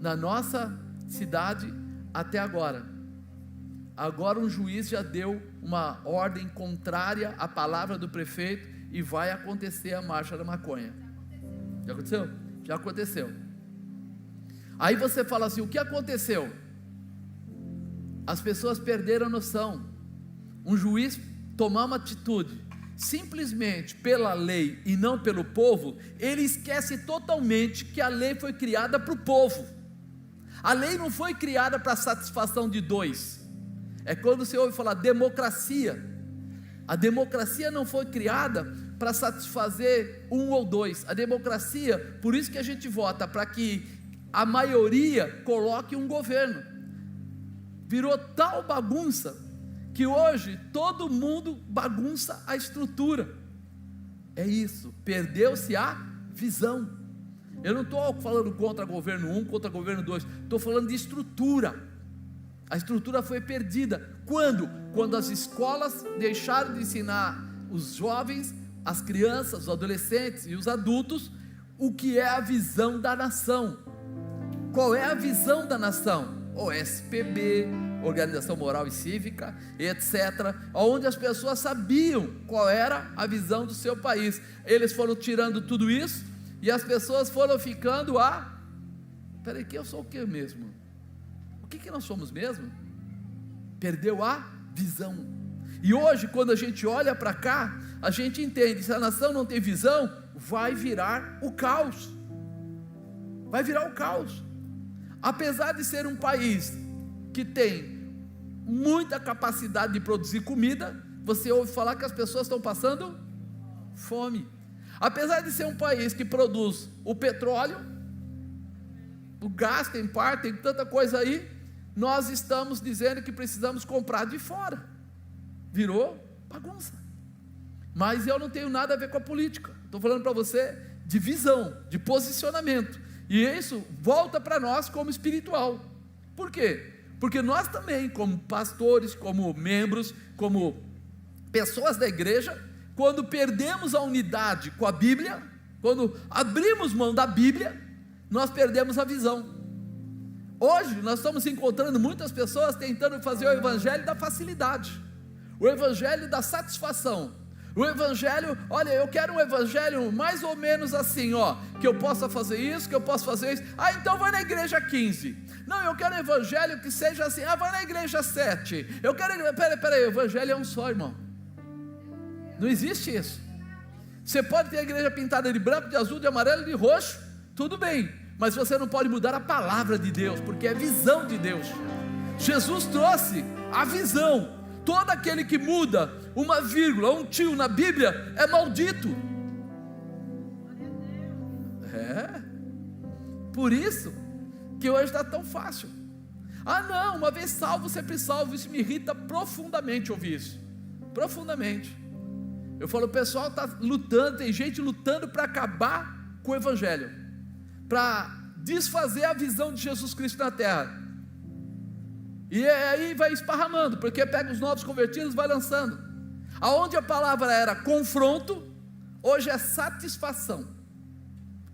na nossa cidade até agora. Agora um juiz já deu uma ordem contrária à palavra do prefeito e vai acontecer a marcha da maconha. Já aconteceu? Já aconteceu. Aí você fala assim, o que aconteceu? As pessoas perderam a noção. Um juiz tomar uma atitude simplesmente pela lei e não pelo povo, ele esquece totalmente que a lei foi criada para o povo. A lei não foi criada para a satisfação de dois. É quando você ouve falar democracia. A democracia não foi criada para satisfazer um ou dois. A democracia, por isso que a gente vota, para que a maioria coloque um governo. Virou tal bagunça que hoje todo mundo bagunça a estrutura. É isso, perdeu-se a visão. Eu não estou falando contra governo 1, contra governo 2, estou falando de estrutura. A estrutura foi perdida. Quando? Quando as escolas deixaram de ensinar os jovens, as crianças, os adolescentes e os adultos, o que é a visão da nação. Qual é a visão da nação? OSPB, Organização Moral e Cívica, etc., onde as pessoas sabiam qual era a visão do seu país. Eles foram tirando tudo isso, e as pessoas foram ficando peraí, que eu sou o que mesmo? O que nós somos mesmo? Perdeu a visão. E hoje, quando a gente olha para cá, a gente entende, se a nação não tem visão, vai virar o caos. Vai virar o caos. Apesar de ser um país que tem muita capacidade de produzir comida, você ouve falar que as pessoas estão passando fome. Apesar de ser um país que produz o petróleo, o gás, tem parte, tem tanta coisa aí, nós estamos dizendo que precisamos comprar de fora. Virou bagunça. Mas eu não tenho nada a ver com a política, estou falando para você de visão, de posicionamento, e isso volta para nós como espiritual. Por quê? Porque nós também, como pastores, como membros, como pessoas da igreja, quando perdemos a unidade com a Bíblia, quando abrimos mão da Bíblia, nós perdemos a visão. Hoje nós estamos encontrando muitas pessoas tentando fazer o evangelho da facilidade, o evangelho da satisfação, o evangelho, olha, eu quero um evangelho mais ou menos assim, que eu possa fazer isso, que eu possa fazer isso. Então vai na igreja 15. Não, eu quero um evangelho que seja assim. Vai na igreja 7. Eu quero, peraí, o evangelho é um só, irmão. Não existe isso. Você pode ter a igreja pintada de branco, de azul, de amarelo, de roxo, tudo bem, mas você não pode mudar a palavra de Deus, porque é visão de Deus. Jesus trouxe a visão. Todo aquele que muda uma vírgula, um tio na Bíblia é maldito. Por isso que hoje está tão fácil. Não, uma vez salvo, sempre salvo. Isso me irrita profundamente ouvir isso, profundamente. Eu falo, o pessoal está lutando, tem gente lutando para acabar com o Evangelho, para desfazer a visão de Jesus Cristo na terra, e aí vai esparramando, porque pega os novos convertidos, vai lançando. Aonde a palavra era confronto, hoje é satisfação,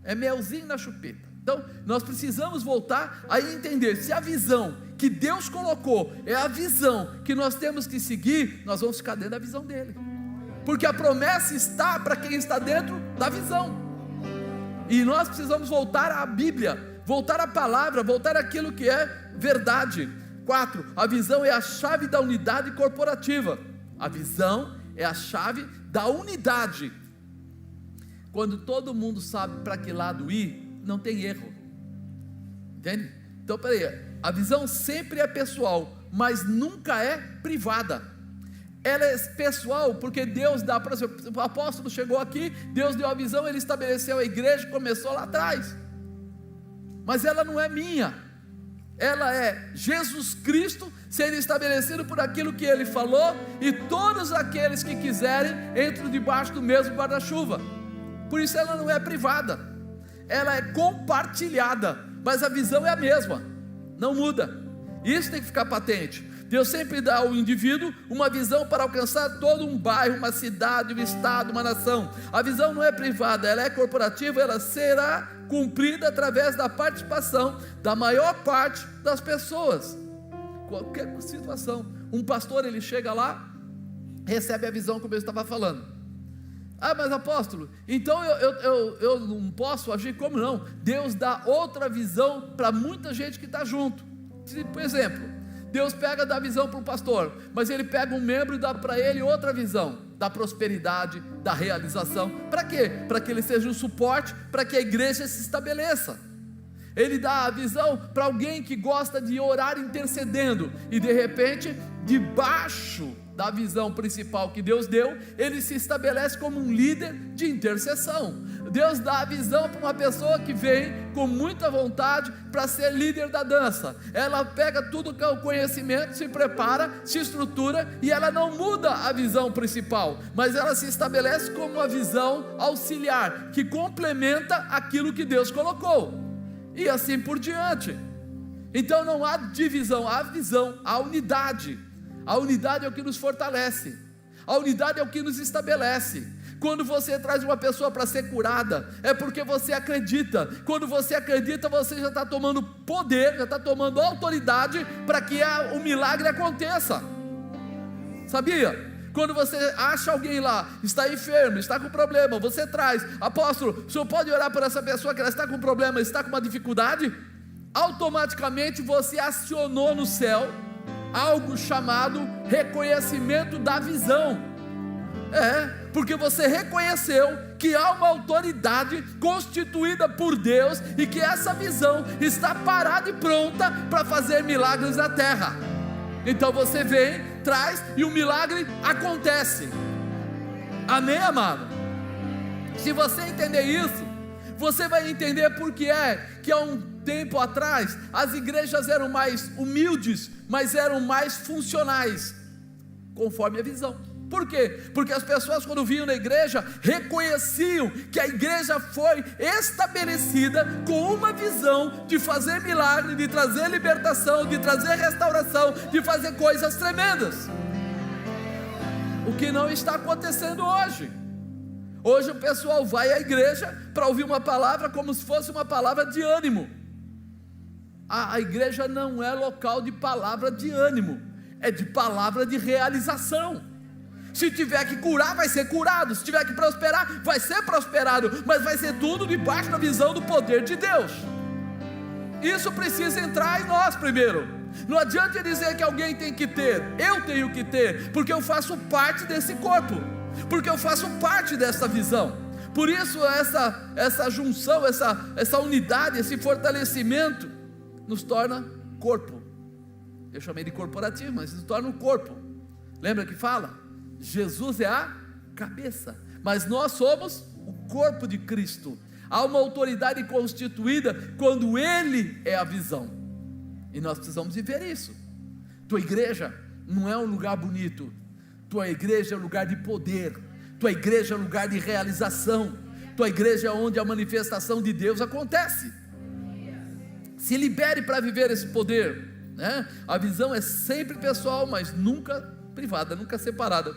é melzinho na chupeta. Então nós precisamos voltar a entender, se a visão que Deus colocou é a visão que nós temos que seguir, nós vamos ficar dentro da visão dele, porque a promessa está para quem está dentro da visão. E nós precisamos voltar à Bíblia, voltar à palavra, voltar àquilo que é verdade. 4, a visão é a chave da unidade corporativa. A visão é a chave da unidade. Quando todo mundo sabe para que lado ir, não tem erro, entende? Então peraí, a visão sempre é pessoal, mas nunca é privada. Ela é pessoal porque Deus dá, por exemplo, o apóstolo chegou aqui, Deus deu a visão, ele estabeleceu a igreja, começou lá atrás, mas ela não é minha, ela é Jesus Cristo sendo estabelecido por aquilo que ele falou, e todos aqueles que quiserem entram debaixo do mesmo guarda-chuva. Por isso ela não é privada, ela é compartilhada, mas a visão é a mesma, não muda. Isso tem que ficar patente. Deus sempre dá ao indivíduo uma visão para alcançar todo um bairro, uma cidade, um estado, uma nação. A visão não é privada, ela é corporativa, ela será cumprida através da participação da maior parte das pessoas. Qualquer situação, um pastor, ele chega lá, recebe a visão, como eu estava falando. Mas apóstolo, então eu não posso agir como? Não, Deus dá outra visão para muita gente que está junto. Por exemplo, Deus pega, dá visão para um pastor, mas ele pega um membro e dá para ele outra visão, da prosperidade, da realização. Para quê? Para que ele seja um suporte, para que a igreja se estabeleça. Ele dá a visão para alguém que gosta de orar intercedendo, e de repente, debaixo da visão principal que Deus deu, ele se estabelece como um líder de intercessão. Deus dá a visão para uma pessoa que vem com muita vontade para ser líder da dança. Ela pega tudo que é o conhecimento, se prepara, se estrutura, e ela não muda a visão principal, mas ela se estabelece como uma visão auxiliar, que complementa aquilo que Deus colocou, e assim por diante. Então não há divisão, há visão, há unidade. A unidade é o que nos fortalece, a unidade é o que nos estabelece. Quando você traz uma pessoa para ser curada, é porque você acredita. Quando você acredita, você já está tomando poder, já está tomando autoridade para que o milagre aconteça. Sabia? Quando você acha alguém lá, está enfermo, está com problema, você traz, apóstolo, o senhor pode orar por essa pessoa que ela está com problema, está com uma dificuldade? Automaticamente você acionou no céu algo chamado reconhecimento da visão. Porque você reconheceu que há uma autoridade constituída por Deus, e que essa visão está parada e pronta para fazer milagres na terra. Então você vem, traz, e o milagre acontece. Amém, amado? Se você entender isso, você vai entender por que que há um tempo atrás as igrejas eram mais humildes, mas eram mais funcionais, conforme a visão. Por quê? Porque as pessoas, quando vinham na igreja, reconheciam que a igreja foi estabelecida com uma visão de fazer milagre, de trazer libertação, de trazer restauração, de fazer coisas tremendas. O que não está acontecendo hoje. Hoje o pessoal vai à igreja para ouvir uma palavra como se fosse uma palavra de ânimo. A igreja não é local de palavra de ânimo, é de palavra de realização. Se tiver que curar, vai ser curado. Se tiver que prosperar, vai ser prosperado. Mas vai ser tudo debaixo da visão do poder de Deus. Isso precisa entrar em nós primeiro. Não adianta dizer que alguém tem que ter. Eu tenho que ter, porque eu faço parte desse corpo, porque eu faço parte dessa visão. Por isso essa junção, essa unidade, esse fortalecimento nos torna corpo. Eu chamei de corporativo, mas nos torna um corpo. Lembra que fala? Jesus é a cabeça, mas nós somos o corpo de Cristo. Há uma autoridade constituída quando Ele é a visão, e nós precisamos viver isso. Tua igreja não é um lugar bonito, tua igreja é um lugar de poder, tua igreja é um lugar de realização, tua igreja é onde a manifestação de Deus acontece. Se libere para viver esse poder, né? A visão é sempre pessoal, mas nunca privada, nunca separada.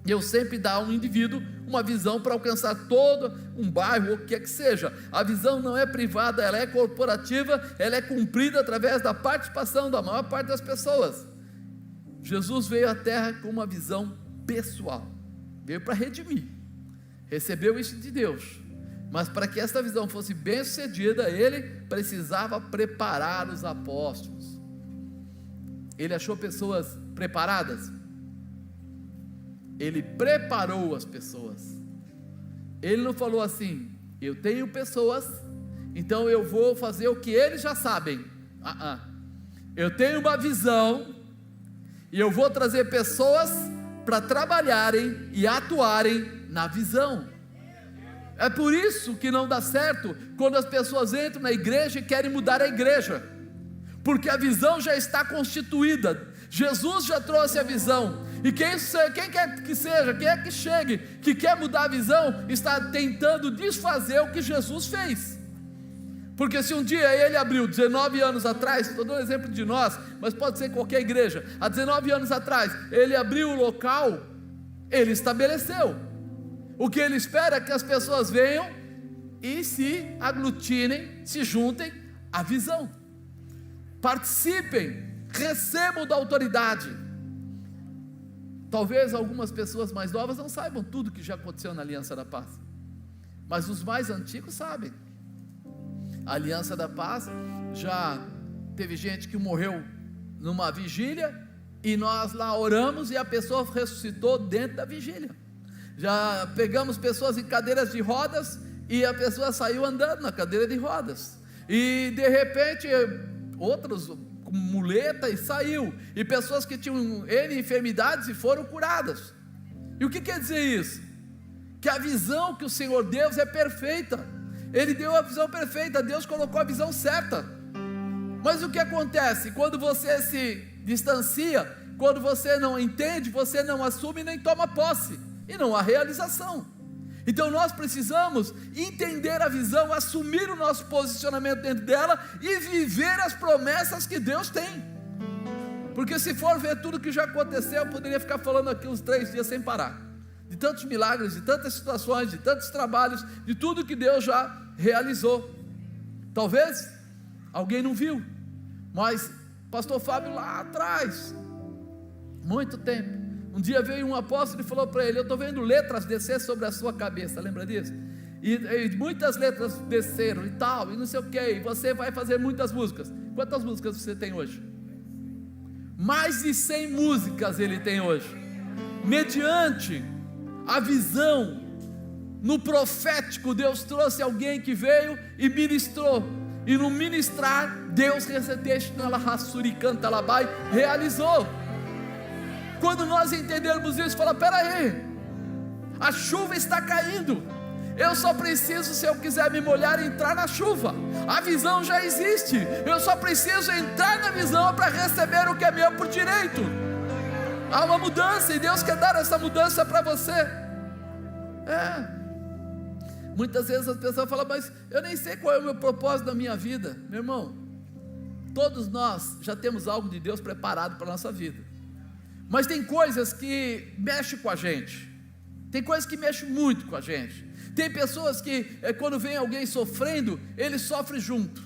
Deus sempre dá a um indivíduo uma visão para alcançar todo um bairro, ou o que é que seja. A visão não é privada, ela é corporativa, ela é cumprida através da participação da maior parte das pessoas. Jesus veio à terra com uma visão pessoal, veio para redimir, recebeu isso de Deus, mas para que essa visão fosse bem sucedida, Ele precisava preparar os apóstolos. Ele achou pessoas preparadas? Ele preparou as pessoas. Ele não falou assim: eu tenho pessoas, então eu vou fazer o que eles já sabem. Eu tenho uma visão, e eu vou trazer pessoas para trabalharem e atuarem na visão. É por isso que não dá certo quando as pessoas entram na igreja e querem mudar a igreja, porque a visão já está constituída. Jesus já trouxe a visão, e quem quer que seja, quem é que chegue, que quer mudar a visão, está tentando desfazer o que Jesus fez. Porque se um dia Ele abriu 19 anos atrás, estou dando um exemplo de nós, mas pode ser qualquer igreja, há 19 anos atrás, Ele abriu o local, Ele estabeleceu. O que Ele espera é que as pessoas venham e se aglutinem, se juntem à visão, participem, recebam da autoridade. Talvez algumas pessoas mais novas não saibam tudo que já aconteceu na Aliança da Paz, mas os mais antigos sabem. A Aliança da Paz, já teve gente que morreu numa vigília, e nós lá oramos e a pessoa ressuscitou dentro da vigília. Já pegamos pessoas em cadeiras de rodas e a pessoa saiu andando na cadeira de rodas, e de repente outros com muleta e saiu, e pessoas que tinham N enfermidades e foram curadas. E o que quer dizer isso? Que a visão que o Senhor Deus é perfeita. Ele deu a visão perfeita, Deus colocou a visão certa. Mas o que acontece? Quando você se distancia, quando você não entende, você não assume nem toma posse, e não há realização. Então nós precisamos entender a visão, assumir o nosso posicionamento dentro dela e viver as promessas que Deus tem. Porque se for ver tudo que já aconteceu, eu poderia ficar falando aqui uns 3 dias sem parar, de tantos milagres, de tantas situações, de tantos trabalhos, de tudo que Deus já realizou. Talvez alguém não viu, mas pastor Fábio lá atrás, muito tempo, um dia veio um apóstolo e falou para ele: eu estou vendo letras descer sobre a sua cabeça, lembra disso? E muitas letras desceram e tal, e não sei o que, e você vai fazer muitas músicas. Quantas músicas você tem hoje? Mais de 100 músicas ele tem hoje, mediante a visão. No profético, Deus trouxe alguém que veio e ministrou, e no ministrar, Deus realizou. Quando nós entendermos isso, fala: peraí, a chuva está caindo, eu só preciso, se eu quiser me molhar, entrar na chuva. A visão já existe, eu só preciso entrar na visão para receber o que é meu por direito. Há uma mudança, e Deus quer dar essa mudança para você. Muitas vezes as pessoas falam: mas eu nem sei qual é o meu propósito da minha vida. Meu irmão, todos nós já temos algo de Deus preparado para a nossa vida, mas tem coisas que mexem com a gente, tem coisas que mexem muito com a gente. Tem pessoas que quando vem alguém sofrendo, ele sofre junto,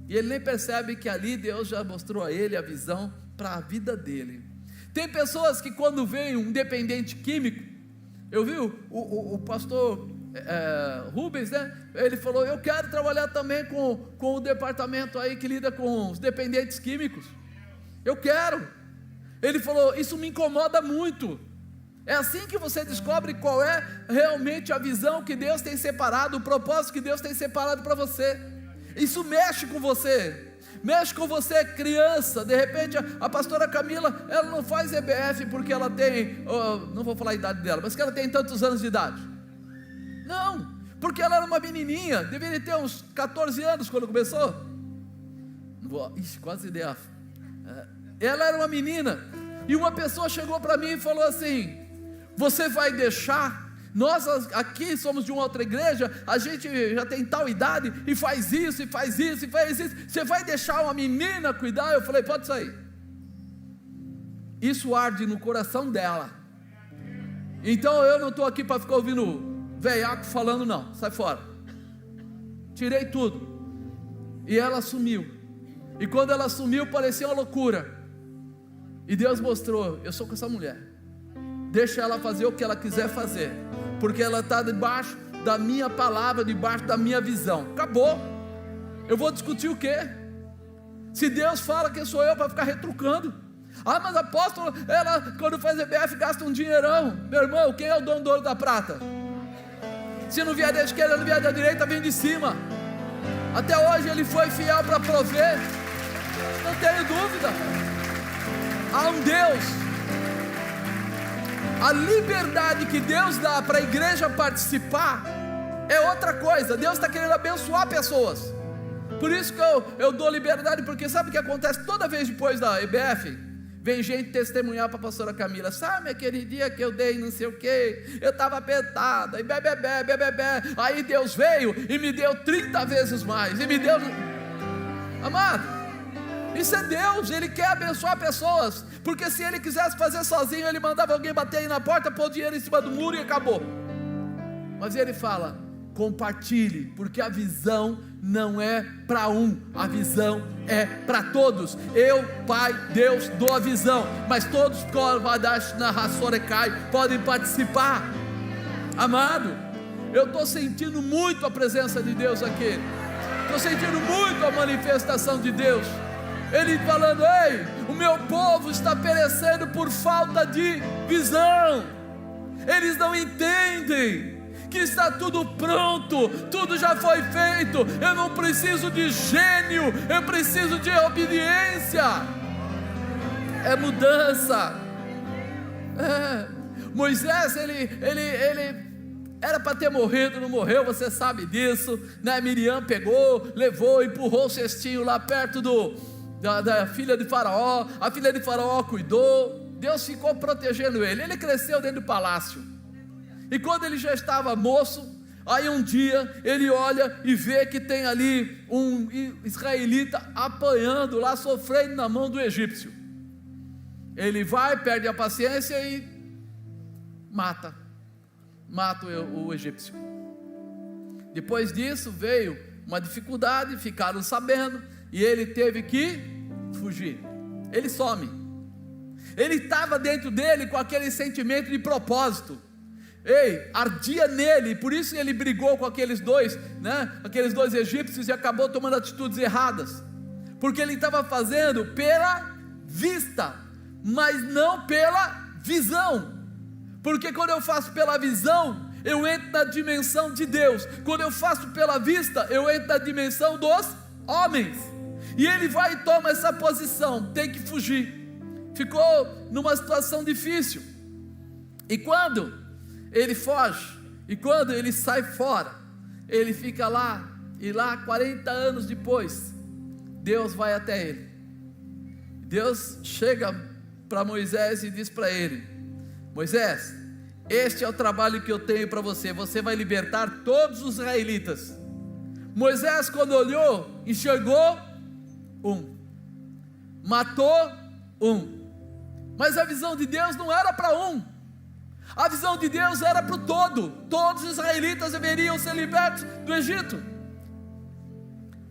e ele nem percebe que ali Deus já mostrou a ele a visão para a vida dele. Tem pessoas que quando vem um dependente químico, eu vi o pastor Rubens, né? Ele falou: eu quero trabalhar também com o departamento aí que lida com os dependentes químicos, eu quero. Ele falou: isso me incomoda muito. É assim que você descobre qual é realmente a visão que Deus tem separado, o propósito que Deus tem separado para você. Isso mexe com você, mexe com você, criança. De repente a pastora Camila, ela não faz EBF porque ela tem, não vou falar a idade dela, mas que ela tem tantos anos de idade. Não, porque ela era uma menininha, deveria ter uns 14 anos quando começou. Quase dei. Ela era uma menina, e uma pessoa chegou para mim e falou assim: você vai deixar? Nós aqui somos de uma outra igreja, a gente já tem tal idade, e faz isso, e faz isso, e faz isso, você vai deixar uma menina cuidar? Eu falei: pode sair. Isso arde no coração dela. Então eu não estou aqui para ficar ouvindo velhaco falando, não, sai fora. Tirei tudo, e ela sumiu. E quando ela sumiu, parecia uma loucura. E Deus mostrou: eu sou com essa mulher, deixa ela fazer o que ela quiser fazer, porque ela está debaixo da minha palavra, debaixo da minha visão. Acabou. Eu vou discutir o quê? Se Deus fala, quem sou eu para ficar retrucando? Mas apóstolo, ela quando faz EBF gasta um dinheirão. Meu irmão, quem é o dono do ouro da prata? Se não vier da esquerda, não vier da direita, vem de cima. Até hoje ele foi fiel para prover, não tenho dúvida. Há um Deus. A liberdade que Deus dá para a igreja participar é outra coisa. Deus está querendo abençoar pessoas. Por isso que eu dou liberdade, porque sabe o que acontece? Toda vez depois da EBF, vem gente testemunhar para a pastora Camila: sabe aquele dia que eu dei não sei o que, eu estava apertada, e bebê, aí Deus veio e me deu 30 vezes mais, e me deu... Amado, isso é Deus. Ele quer abençoar pessoas, porque se Ele quisesse fazer sozinho, Ele mandava alguém bater aí na porta, pôr o dinheiro em cima do muro e acabou. Mas Ele fala: compartilhe, porque a visão não é para um, a visão é para todos. Eu, Pai, Deus, dou a visão, mas todos podem participar. Amado, eu estou sentindo muito a presença de Deus aqui, estou sentindo muito a manifestação de Deus. Ele falando: ei, o meu povo está perecendo por falta de visão. Eles não entendem que está tudo pronto, tudo já foi feito. Eu não preciso de gênio, eu preciso de obediência. É mudança. Moisés, ele era para ter morrido, não morreu, você sabe disso, né? Miriam pegou, levou, empurrou o cestinho lá perto da filha de Faraó. A filha de Faraó cuidou, Deus ficou protegendo ele. Ele cresceu dentro do palácio. E quando ele já estava moço, aí um dia ele olha e vê que tem ali um israelita apanhando lá, sofrendo na mão do egípcio. Ele vai, perde a paciência e mata o egípcio. Depois disso veio uma dificuldade, ficaram sabendo, e ele teve que fugir. Ele some. Ele estava dentro dele com aquele sentimento de propósito. Ardia nele, por isso ele brigou com aqueles dois, né? Aqueles dois egípcios, e acabou tomando atitudes erradas, porque ele estava fazendo pela vista, mas não pela visão. Porque quando eu faço pela visão, eu entro na dimensão de Deus. Quando eu faço pela vista, eu entro na dimensão dos homens. E ele vai e toma essa posição, tem que fugir. Ficou numa situação difícil. E quando ele foge, e quando ele sai fora, ele fica lá, e lá 40 anos depois, Deus vai até ele. Deus chega para Moisés e diz para ele: Moisés, este é o trabalho que eu tenho para você, você vai libertar todos os israelitas. Moisés, quando olhou, enxergou um, matou um, mas a visão de Deus não era para um, a visão de Deus era para o todo. Todos os israelitas deveriam ser libertos do Egito.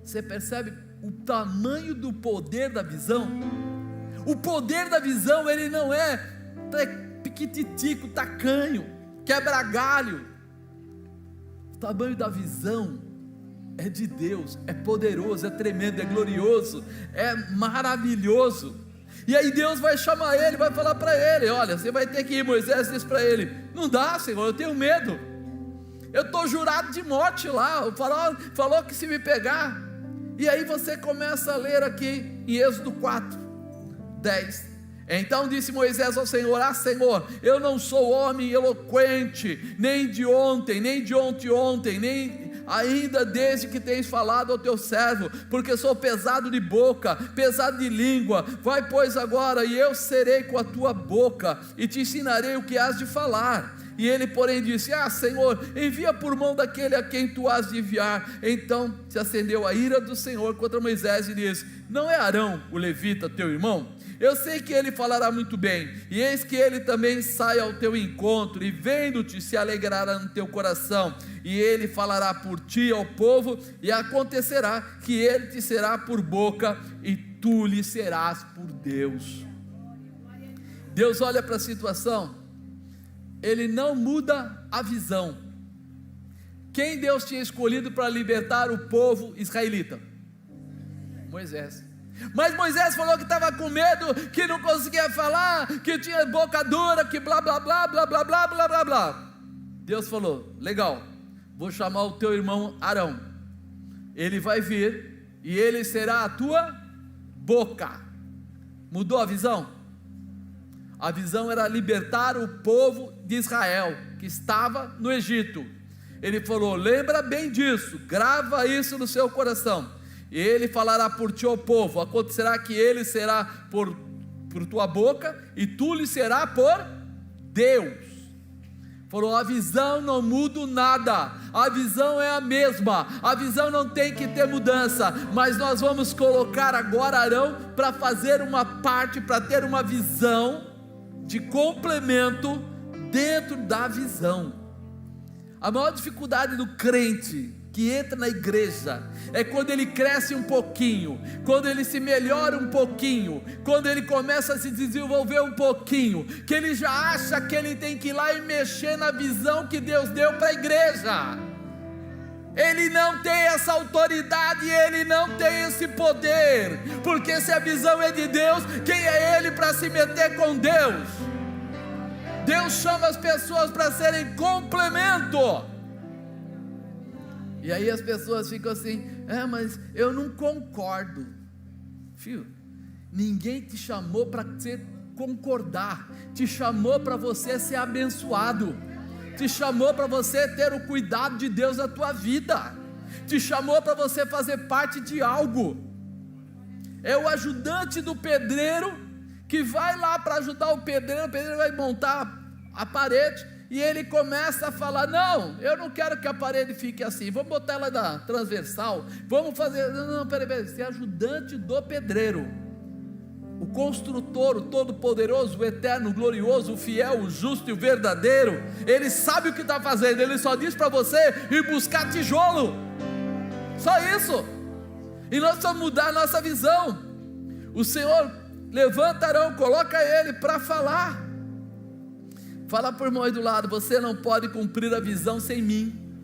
Você percebe o tamanho do poder da visão? O poder da visão, ele não é piquititico, tacanho, quebra galho. O tamanho da visão é de Deus, é poderoso, é tremendo, é glorioso, é maravilhoso. E aí Deus vai chamar ele, vai falar para ele: olha, você vai ter que ir. Moisés diz para ele: não dá, Senhor, eu tenho medo, eu estou jurado de morte lá. O faraó falou que se me pegar, E aí você começa a ler aqui em Êxodo 4, 10. Então disse Moisés ao Senhor: Senhor, eu não sou homem eloquente, nem de ontem, nem de ontem, nem ainda desde que tens falado ao teu servo, porque sou pesado de boca, pesado de língua. Vai pois agora, e eu serei com a tua boca, e te ensinarei o que has de falar. E ele porém disse: Senhor, envia por mão daquele a quem tu has de enviar. Então se acendeu a ira do Senhor contra Moisés e disse: não é Arão o levita teu irmão? Eu sei que ele falará muito bem, e eis que ele também sai ao teu encontro, e vendo-te se alegrará no teu coração, e ele falará por ti ao povo, e acontecerá que ele te será por boca, e tu lhe serás por Deus. Deus olha para a situação, Ele não muda a visão. Quem Deus tinha escolhido para libertar o povo israelita? Moisés. Mas Moisés falou que estava com medo, que não conseguia falar, que tinha boca dura, que blá blá blá blá blá blá blá blá blá. Deus falou: legal, vou chamar o teu irmão Arão, ele vai vir e ele será a tua boca. Mudou a visão? A visão era libertar o povo de Israel, que estava no Egito. Ele falou: lembra bem disso, grava isso no seu coração. E ele falará por ti ao povo, acontecerá que ele será por tua boca, e tu lhe será por Deus. Falou: a visão não muda nada, a visão é a mesma, a visão não tem que ter mudança, mas nós vamos colocar agora Arão para fazer uma parte, para ter uma visão de complemento dentro da visão. A maior dificuldade do crente que entra na igreja é quando ele cresce um pouquinho, quando ele se melhora um pouquinho, quando ele começa a se desenvolver um pouquinho, que ele já acha que ele tem que ir lá e mexer na visão que Deus deu para a igreja. Ele não tem essa autoridade, ele não tem esse poder, porque se a visão é de Deus, quem é ele para se meter com Deus? Deus chama as pessoas para serem complemento. E aí as pessoas ficam assim: mas eu não concordo. Filho, ninguém te chamou para você concordar, te chamou para você ser abençoado, te chamou para você ter o cuidado de Deus na tua vida, te chamou para você fazer parte de algo. É o ajudante do pedreiro que vai lá para ajudar o pedreiro vai montar a parede, e ele começa a falar: não, eu não quero que a parede fique assim, vamos botar ela na transversal, vamos fazer, não, peraí, você é ajudante do pedreiro. O construtor, o todo-poderoso, o eterno, o glorioso, o fiel, o justo e o verdadeiro, ele sabe o que está fazendo, ele só diz para você ir buscar tijolo, só isso. E nós precisamos mudar a nossa visão. O Senhor levanta Arão, coloca ele para falar. Fala para o irmão aí do lado: você não pode cumprir a visão sem mim.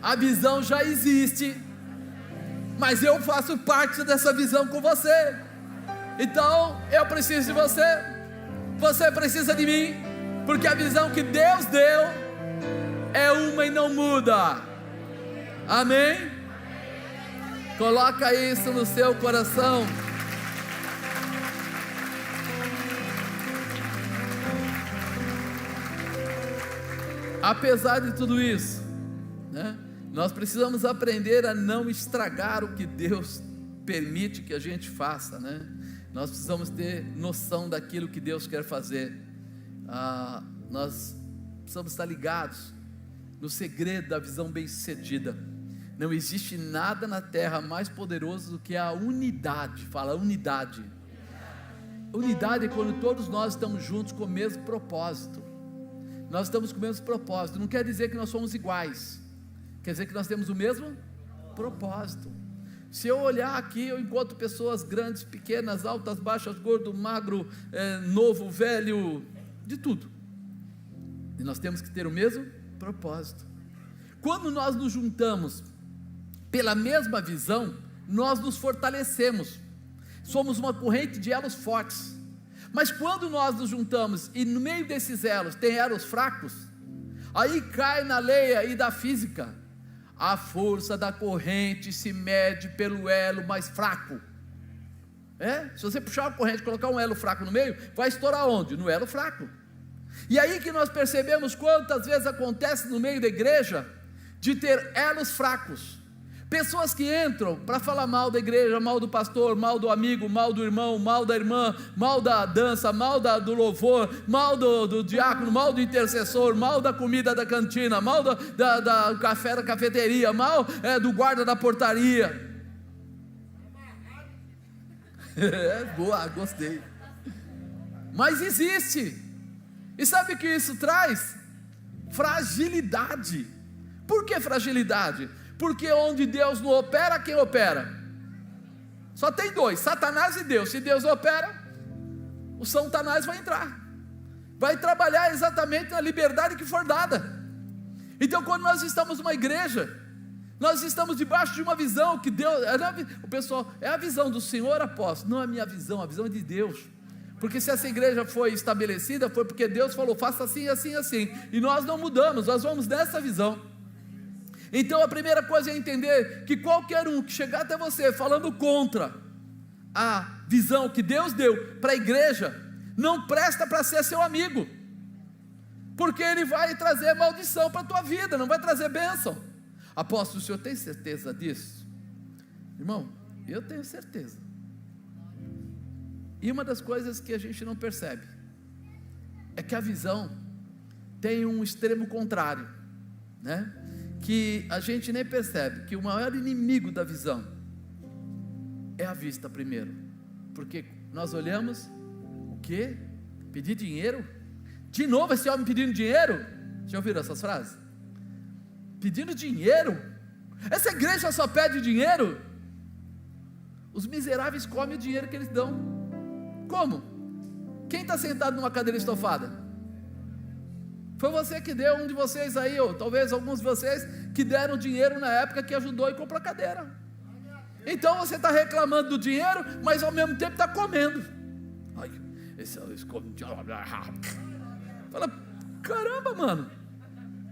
A visão já existe, mas eu faço parte dessa visão com você. Então eu preciso de você, você precisa de mim, porque a visão que Deus deu é uma e não muda. Amém? Coloca isso no seu coração. Apesar de tudo isso, nós precisamos aprender a não estragar o que Deus permite que a gente faça, Nós precisamos ter noção daquilo que Deus quer fazer. Nós precisamos estar ligados no segredo da visão bem-sucedida. Não existe nada na terra mais poderoso do que a unidade. Fala unidade. Unidade é quando todos nós estamos juntos com o mesmo propósito. Nós estamos com o mesmo propósito. Não quer dizer que nós somos iguais, quer dizer que nós temos o mesmo propósito. Se eu olhar aqui, eu encontro pessoas grandes, pequenas, altas, baixas, gordo, magro, novo, velho, de tudo. E nós temos que ter o mesmo propósito. Quando nós nos juntamos pela mesma visão, nós nos fortalecemos. Somos uma corrente de elos fortes. Mas quando nós nos juntamos e no meio desses elos tem elos fracos, aí cai na lei aí da física. A força da corrente se mede pelo elo mais fraco. Se você puxar a corrente e colocar um elo fraco no meio, vai estourar onde? No elo fraco. E aí que nós percebemos quantas vezes acontece no meio da igreja, de ter elos fracos, pessoas que entram para falar mal da igreja, mal do pastor, mal do amigo, mal do irmão, mal da irmã, mal da dança, mal do louvor, mal do diácono, mal do intercessor, mal da comida da cantina, mal da café da cafeteria, mal do guarda da portaria. Boa, gostei. Mas existe. E sabe o que isso traz? Fragilidade. Por que fragilidade? Porque onde Deus não opera, quem opera? Só tem dois, Satanás e Deus. Se Deus opera, o Satanás vai entrar, vai trabalhar exatamente na liberdade que for dada. Então quando nós estamos numa igreja, nós estamos debaixo de uma visão que Deus, o pessoal, é a visão do Senhor, apóstolo. Não é a minha visão, a visão é de Deus. Porque se essa igreja foi estabelecida, foi porque Deus falou, faça assim, assim, assim, e nós não mudamos, nós vamos nessa visão. Então a primeira coisa é entender que qualquer um que chegar até você falando contra a visão que Deus deu para a igreja, não presta para ser seu amigo, porque ele vai trazer maldição para a tua vida, não vai trazer bênção. Apóstolo, o senhor tem certeza disso? Irmão, eu tenho certeza. E uma das coisas que a gente não percebe é que a visão tem um extremo contrário, né? Que a gente nem percebe, que o maior inimigo da visão é a vista primeiro, porque nós olhamos, o quê? Pedir dinheiro? De novo esse homem pedindo dinheiro? Já ouviram essas frases? Pedindo dinheiro? Essa igreja só pede dinheiro? Os miseráveis comem o dinheiro que eles dão. Como? Quem está sentado numa cadeira estofada? Foi você que deu, um de vocês aí, ou talvez alguns de vocês que deram dinheiro na época que ajudou e comprou a cadeira. Então você está reclamando do dinheiro, mas ao mesmo tempo está comendo. Ai, esse come. Fala, caramba, mano,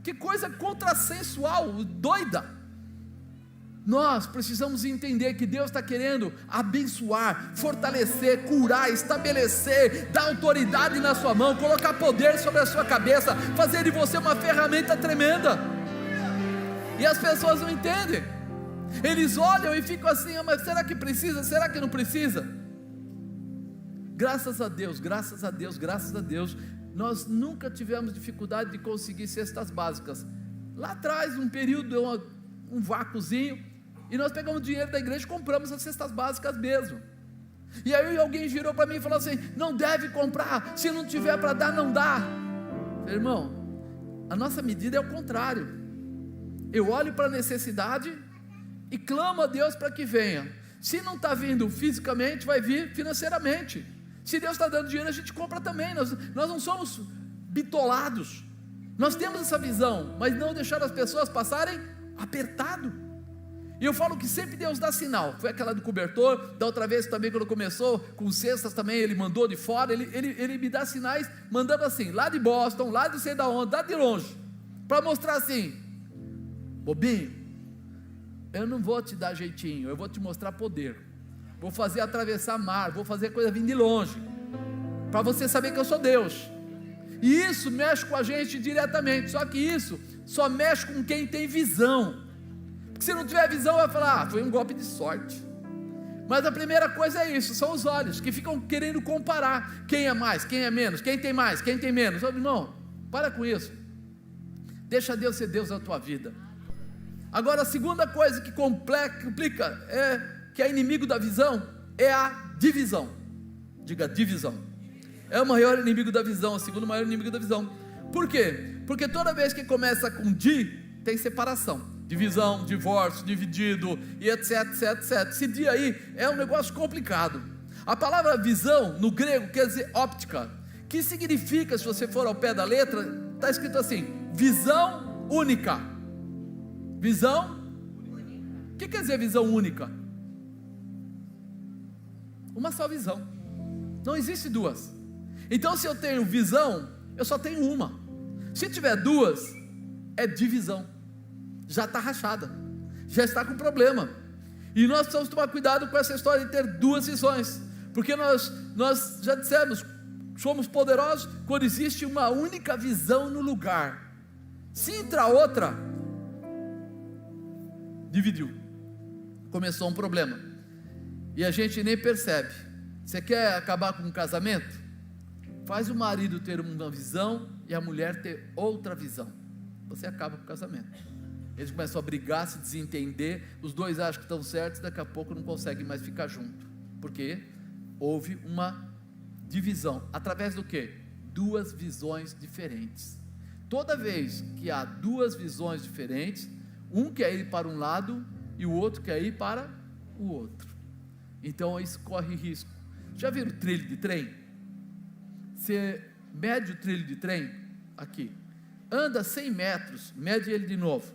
que coisa contrassensual, doida. Nós precisamos entender que Deus está querendo abençoar, fortalecer, curar, estabelecer, dar autoridade na sua mão, colocar poder sobre a sua cabeça, fazer de você uma ferramenta tremenda. E as pessoas não entendem. Eles olham e ficam assim, mas será que precisa? Será que não precisa? Graças a Deus, graças a Deus, graças a Deus, nós nunca tivemos dificuldade de conseguir cestas básicas. Lá atrás, um período, um vácuozinho, e nós pegamos dinheiro da igreja e compramos as cestas básicas mesmo. E aí alguém girou para mim e falou assim, não deve comprar, se não tiver para dar, não dá. Falei, irmão, a nossa medida é o contrário. Eu olho para a necessidade e clamo a Deus para que venha. Se não está vindo fisicamente, vai vir financeiramente. Se Deus está dando dinheiro, a gente compra também. Nós não somos bitolados. Nós temos essa visão, mas não deixar as pessoas passarem apertado. E eu falo que sempre Deus dá sinal. Foi aquela do cobertor, da outra vez também quando começou, com cestas também, Ele mandou de fora, Ele me dá sinais, mandando assim, lá de Boston, lá de sei da onde, lá de longe, para mostrar assim, bobinho, eu não vou te dar jeitinho, eu vou te mostrar poder, vou fazer atravessar mar, vou fazer coisa vindo de longe, para você saber que eu sou Deus. E isso mexe com a gente diretamente, só que isso só mexe com quem tem visão. Se não tiver visão, vai falar, foi um golpe de sorte. Mas a primeira coisa é isso, são os olhos, que ficam querendo comparar, quem é mais, quem é menos, quem tem mais, quem tem menos. Irmão, para com isso, deixa Deus ser Deus na tua vida. Agora a segunda coisa que complica, que é inimigo da visão, é a divisão. Diga divisão. É o maior inimigo da visão, o segundo maior inimigo da visão. Por quê? Porque toda vez que começa com tem separação. Divisão, divórcio, dividido, e etc, etc, etc. Esse dia aí é um negócio complicado. A palavra visão, no grego, quer dizer óptica, que significa, se você for ao pé da letra, está escrito assim, visão única. Visão? O que quer dizer visão única? Uma só visão. Não existe duas. Então se eu tenho visão, eu só tenho uma. Se tiver duas, é divisão. já está rachada, já está com problema. E nós precisamos tomar cuidado com essa história de ter duas visões, porque nós já dissemos, somos poderosos quando existe uma única visão no lugar. Se entra outra, dividiu, começou um problema, e a gente nem percebe. Você quer acabar com um casamento? Faz o marido ter uma visão e a mulher ter outra visão, você acaba com o casamento. Eles começam a brigar, se desentender, os dois acham que estão certos, daqui a pouco não conseguem mais ficar junto, porque houve uma divisão, através do quê? Duas visões diferentes. Toda vez que há duas visões diferentes, um quer ir para um lado e o outro quer ir para o outro, então isso corre risco. Já viram o trilho de trem? Você mede o trilho de trem, aqui, anda 100 metros, mede ele de novo,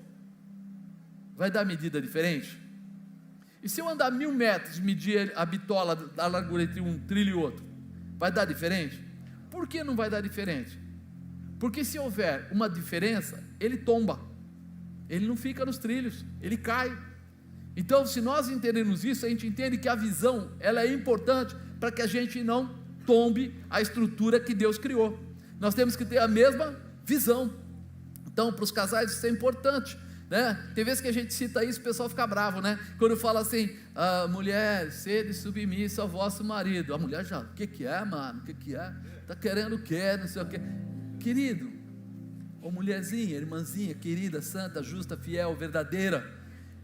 vai dar medida diferente? E se eu andar 1000 metros, medir a bitola da largura entre um trilho e outro, vai dar diferente? Por que não vai dar diferente? Porque se houver uma diferença, ele tomba, ele não fica nos trilhos, ele cai. Então, se nós entendemos isso, a gente entende que a visão, ela é importante, para que a gente não tombe a estrutura que Deus criou. Nós temos que ter a mesma visão. Então, para os casais isso é importante, né? Tem vezes que a gente cita isso, o pessoal fica bravo, né? Quando fala assim, mulher, sede submissa ao vosso marido. A mulher já, o que é, mano? O que é? Está querendo o quê? Não sei o quê. Querido, ou mulherzinha, irmãzinha, querida, santa, justa, fiel, verdadeira,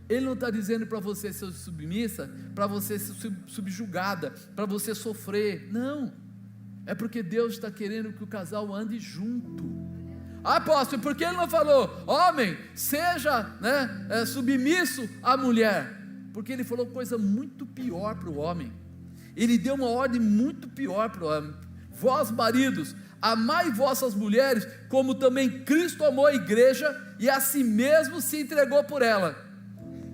ele não está dizendo para você ser submissa, para você ser subjugada, para você sofrer, não, é porque Deus está querendo que o casal ande junto. Apóstolo, por que ele não falou, homem, seja, né, submisso à mulher? Porque ele falou coisa muito pior para o homem, ele deu uma ordem muito pior para o homem. Vós maridos, amai vossas mulheres, como também Cristo amou a igreja, e a si mesmo se entregou por ela.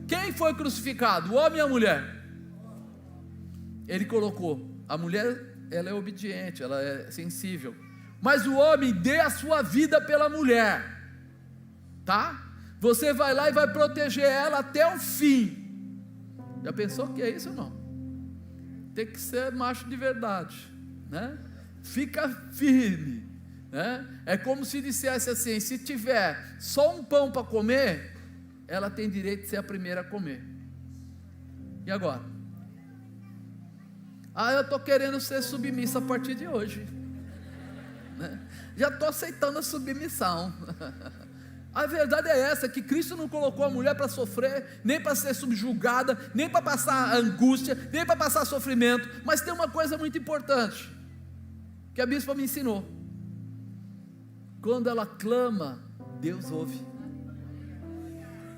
Quem foi crucificado, o homem ou a mulher? Ele colocou, a mulher, ela é obediente, ela é sensível, mas o homem dê a sua vida pela mulher, tá? Você vai lá e vai proteger ela até o fim. Já pensou que é isso ou não? Tem que ser macho de verdade, né? Fica firme, né? É como se dissesse assim, se tiver só um pão para comer, ela tem direito de ser a primeira a comer. E agora? Eu estou querendo ser submissa a partir de hoje, né? Já estou aceitando a submissão. A verdade é essa, que Cristo não colocou a mulher para sofrer, nem para ser subjugada, nem para passar angústia, nem para passar sofrimento. Mas tem uma coisa muito importante, que a bispa me ensinou: quando ela clama, Deus ouve.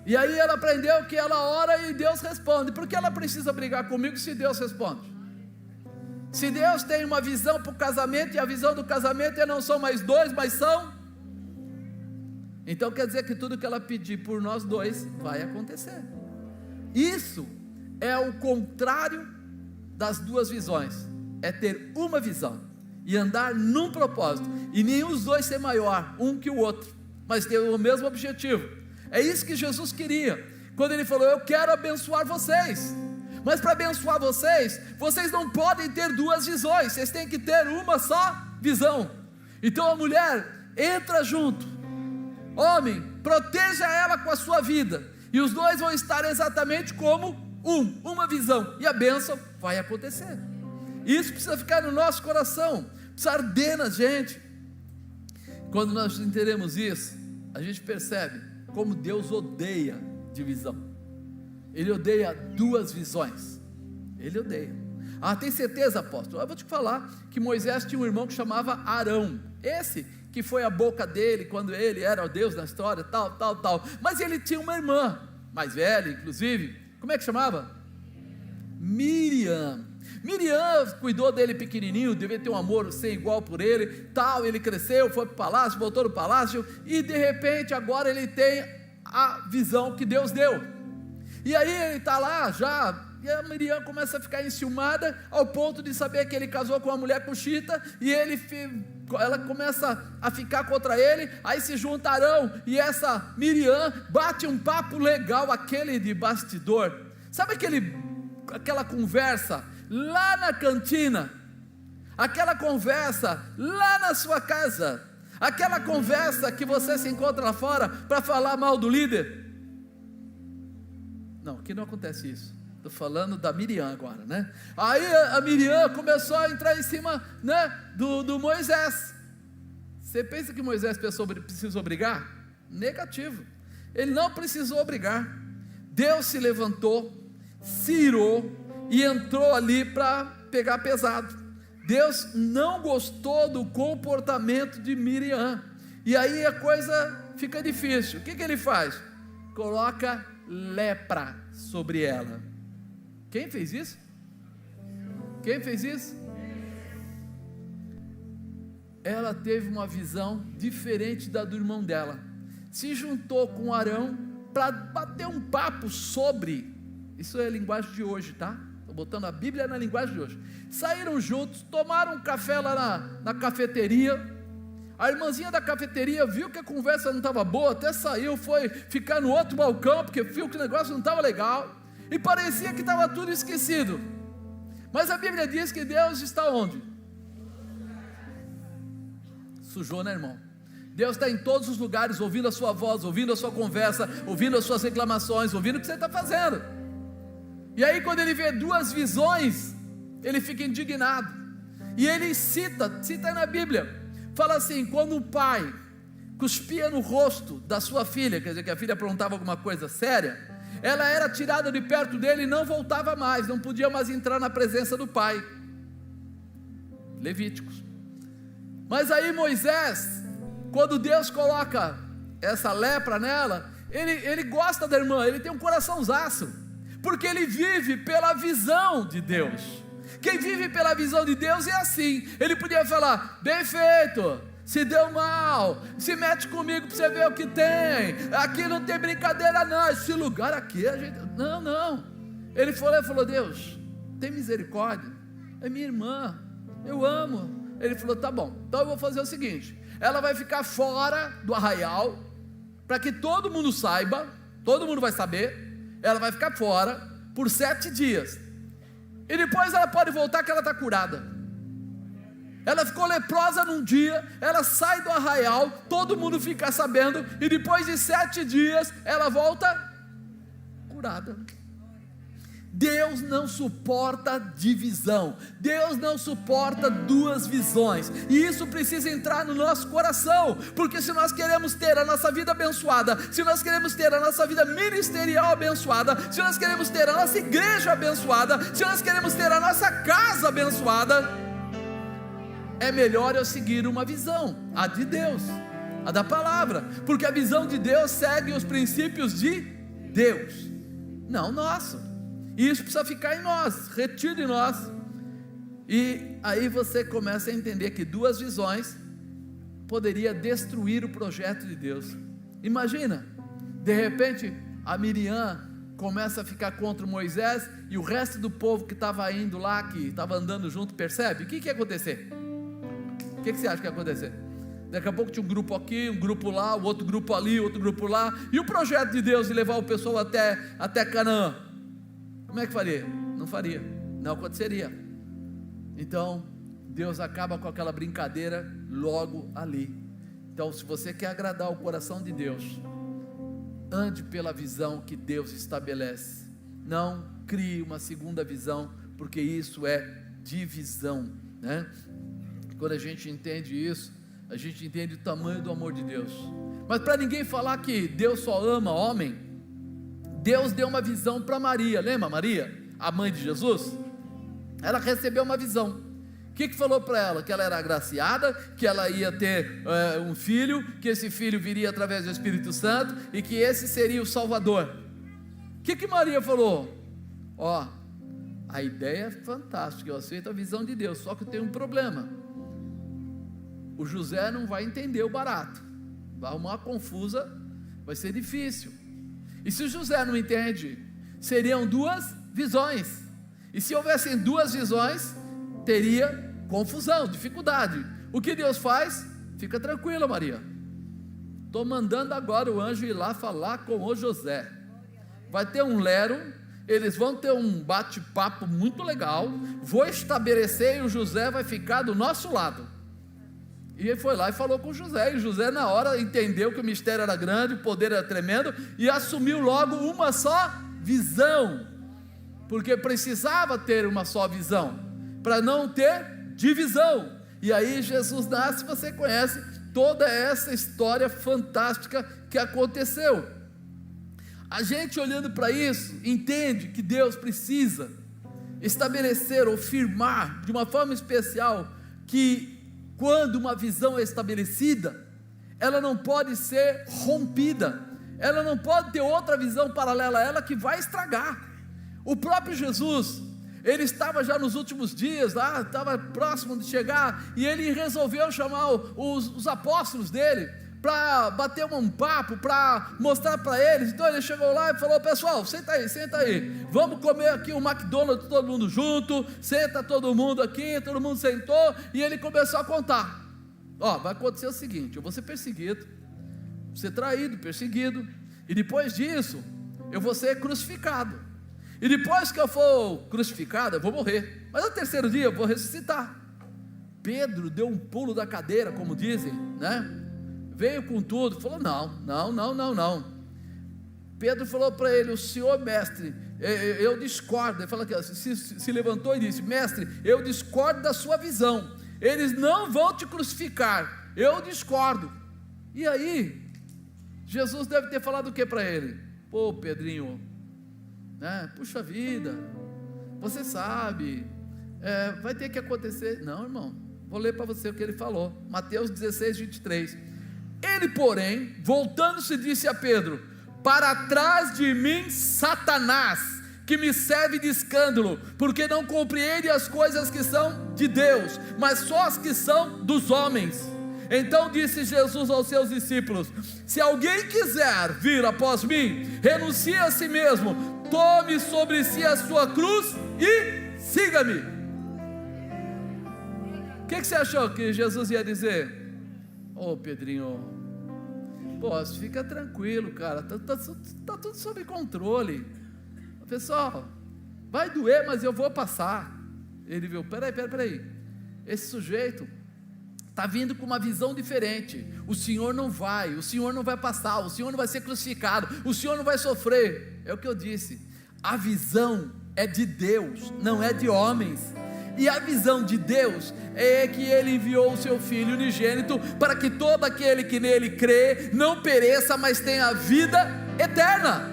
E aí ela aprendeu que ela ora e Deus responde. Por que ela precisa brigar comigo se Deus responde? Se Deus tem uma visão para o casamento, e a visão do casamento não são mais dois, mas são, então quer dizer que tudo que ela pedir por nós dois vai acontecer. Isso é o contrário das duas visões, é ter uma visão e andar num propósito, e nenhum dos dois ser maior um que o outro, mas ter o mesmo objetivo. É isso que Jesus queria, quando ele falou, eu quero abençoar vocês, mas para abençoar vocês, vocês não podem ter duas visões, vocês têm que ter uma só visão. Então a mulher entra junto, homem, proteja ela com a sua vida, e os dois vão estar exatamente como uma visão, e a bênção vai acontecer. Isso precisa ficar no nosso coração, precisa arder na gente. Quando nós entendemos isso, a gente percebe como Deus odeia divisão. Ele odeia duas visões, ele odeia. Tem certeza, apóstolo? Eu vou te falar que Moisés tinha um irmão que chamava Arão, esse que foi a boca dele quando ele era o Deus na história, tal, mas ele tinha uma irmã, mais velha inclusive, como é que chamava? Miriam cuidou dele pequenininho, devia ter um amor sem igual por ele, tal, ele cresceu, foi para o palácio, voltou no palácio, e de repente agora ele tem a visão que Deus deu, e aí ele está lá já, e a Miriam começa a ficar enciumada, ao ponto de saber que ele casou com uma mulher cuxita, e ele ela começa a ficar contra ele, aí se junta Arão e essa Miriam, bate um papo legal, aquele de bastidor, sabe aquela conversa lá na cantina, aquela conversa lá na sua casa, aquela conversa que você se encontra lá fora para falar mal do líder. Não, aqui não acontece isso. Estou falando da Miriam agora, né? Aí a Miriam começou a entrar em cima, né, do Moisés. Você pensa que Moisés precisou brigar? Negativo. Ele não precisou brigar. Deus se levantou, se irou e entrou ali para pegar pesado. Deus não gostou do comportamento de Miriam. E aí a coisa fica difícil. O que ele faz? Coloca lepra sobre ela. Quem fez isso? Quem fez isso? Ela teve uma visão diferente da do irmão dela. Se juntou com Arão para bater um papo sobre. Isso é a linguagem de hoje, tá? Estou botando a Bíblia na linguagem de hoje. Saíram juntos, tomaram um café lá na cafeteria. A irmãzinha da cafeteria viu que a conversa não estava boa, até saiu, foi ficar no outro balcão, porque viu que o negócio não estava legal, e parecia que estava tudo esquecido. Mas a Bíblia diz que Deus está onde? Sujou, né, irmão? Deus está em todos os lugares, ouvindo a sua voz, ouvindo a sua conversa, ouvindo as suas reclamações, ouvindo o que você está fazendo. E aí quando ele vê duas visões, ele fica indignado, e ele cita aí na Bíblia, fala assim: quando o pai cuspia no rosto da sua filha, quer dizer que a filha aprontava alguma coisa séria, ela era tirada de perto dele e não voltava mais, não podia mais entrar na presença do pai. Levíticos. Mas aí Moisés, quando Deus coloca essa lepra nela, ele gosta da irmã, ele tem um coraçãozaço, porque ele vive pela visão de Deus. Quem vive pela visão de Deus é assim. Ele podia falar: bem feito, se deu mal, se mete comigo para você ver o que tem, aqui não tem brincadeira não, esse lugar aqui a gente... não, ele falou: Deus, tem misericórdia, é minha irmã, eu amo. Ele falou: tá bom, então eu vou fazer o seguinte, ela vai ficar fora do arraial, para que todo mundo saiba, todo mundo vai saber, ela vai ficar fora por 7 dias, e depois ela pode voltar que ela está curada. Ela ficou leprosa num dia, ela sai do arraial, todo mundo fica sabendo, e depois de 7 dias, ela volta curada. Deus não suporta divisão, Deus não suporta duas visões, e isso precisa entrar no nosso coração, porque se nós queremos ter a nossa vida abençoada, se nós queremos ter a nossa vida ministerial abençoada, se nós queremos ter a nossa igreja abençoada, se nós queremos ter a nossa casa abençoada, é melhor eu seguir uma visão, a de Deus, a da palavra, porque a visão de Deus segue os princípios de Deus, não nosso. E isso precisa ficar em nós, retido em nós. E aí você começa a entender que duas visões poderia destruir o projeto de Deus. Imagina, de repente a Miriam começa a ficar contra o Moisés, e o resto do povo que estava indo lá, que estava andando junto, percebe? O que ia acontecer? O que você acha que ia acontecer? Daqui a pouco tinha um grupo aqui, um grupo lá, o outro grupo ali, outro grupo lá, e o projeto de Deus de levar o pessoal até Canaã, como é que faria? Não faria, não aconteceria. Então Deus acaba com aquela brincadeira logo ali. Então, se você quer agradar o coração de Deus, ande pela visão que Deus estabelece, não crie uma segunda visão, porque isso é divisão, né? Quando a gente entende isso, a gente entende o tamanho do amor de Deus. Mas para ninguém falar que Deus só ama homem, Deus deu uma visão para Maria. Lembra Maria, a mãe de Jesus? Ela recebeu uma visão. O que falou para ela? Que ela era agraciada, que ela ia ter um filho, que esse filho viria através do Espírito Santo, e que esse seria o Salvador. O que Maria falou? A ideia é fantástica, eu aceito a visão de Deus, só que eu tenho um problema. O José não vai entender o barato, vai arrumar uma confusa, vai ser difícil. E se o José não entende, seriam duas visões, e se houvessem duas visões, teria confusão, dificuldade, O que Deus faz? Fica tranquila, Maria, estou mandando agora o anjo ir lá falar com o José, vai ter um lero, eles vão ter um bate-papo muito legal, vou estabelecer e o José vai ficar do nosso lado. E ele foi lá e falou com José, e José na hora entendeu que o mistério era grande, o poder era tremendo, e assumiu logo uma só visão, porque precisava ter uma só visão, para não ter divisão. E aí Jesus nasce, você conhece toda essa história fantástica que aconteceu. A gente olhando para isso, entende que Deus precisa estabelecer ou firmar de uma forma especial, que quando uma visão é estabelecida, ela não pode ser rompida, ela não pode ter outra visão paralela a ela que vai estragar. O próprio Jesus, ele estava já nos últimos dias, lá, estava próximo de chegar, e ele resolveu chamar os apóstolos dele, para bater um papo, para mostrar para eles. Então ele chegou lá e falou: pessoal, senta aí, vamos comer aqui um McDonald's todo mundo junto, senta todo mundo aqui, todo mundo sentou, e ele começou a contar: vai acontecer o seguinte, eu vou ser perseguido, vou ser traído, perseguido, e depois disso, eu vou ser crucificado, e depois que eu for crucificado, eu vou morrer, mas no terceiro dia eu vou ressuscitar. Pedro deu um pulo da cadeira, como dizem, né? Veio com tudo, falou: não. Pedro falou para ele: o senhor mestre, eu discordo. Ele falou que se levantou e disse: mestre, eu discordo da sua visão, eles não vão te crucificar, eu discordo. E aí, Jesus deve ter falado o que para ele? Pô, Pedrinho, puxa vida, você sabe, vai ter que acontecer. Não, irmão, vou ler para você o que ele falou, Mateus 16, 23. Ele, porém, voltando-se, disse a Pedro: para trás de mim, Satanás, que me serve de escândalo, porque não compreende as coisas que são de Deus, mas só as que são dos homens. Então disse Jesus aos seus discípulos: se alguém quiser vir após mim, renuncie a si mesmo, tome sobre si a sua cruz e siga-me. O que você achou que Jesus ia dizer? Pedrinho, fica tranquilo, cara, tá tudo sob controle. Pessoal, vai doer, mas eu vou passar. Ele viu: peraí, esse sujeito está vindo com uma visão diferente. O senhor não vai passar, o senhor não vai ser crucificado, o senhor não vai sofrer. É o que eu disse, a visão é de Deus, não é de homens. E a visão de Deus é que Ele enviou o seu Filho unigênito, para que todo aquele que nele crê, não pereça, mas tenha vida eterna.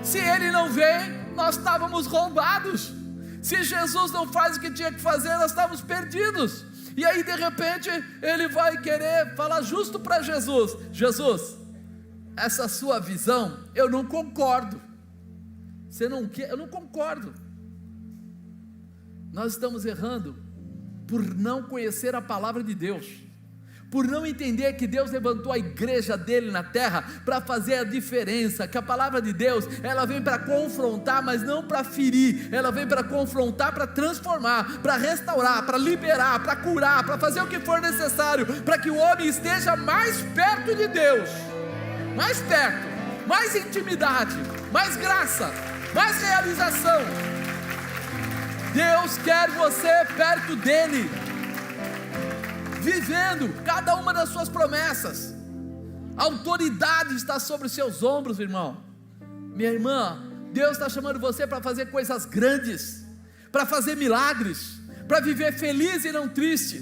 Se Ele não vem, nós estávamos roubados. Se Jesus não faz o que tinha que fazer, nós estávamos perdidos. E aí de repente, Ele vai querer falar justo para Jesus: Jesus, essa sua visão, eu não concordo. Você não quer? Eu não concordo. Nós estamos errando por não conhecer a palavra de Deus, por não entender que Deus levantou a igreja dele na terra para fazer a diferença, que a palavra de Deus, ela vem para confrontar, mas não para ferir, ela vem para confrontar, para transformar, para restaurar, para liberar, para curar, para fazer o que for necessário, para que o homem esteja mais perto de Deus, mais perto, mais intimidade, mais graça, mais realização. Deus quer você perto dele, vivendo cada uma das suas promessas. A autoridade está sobre os seus ombros, irmão, minha irmã. Deus está chamando você para fazer coisas grandes, para fazer milagres, para viver feliz e não triste.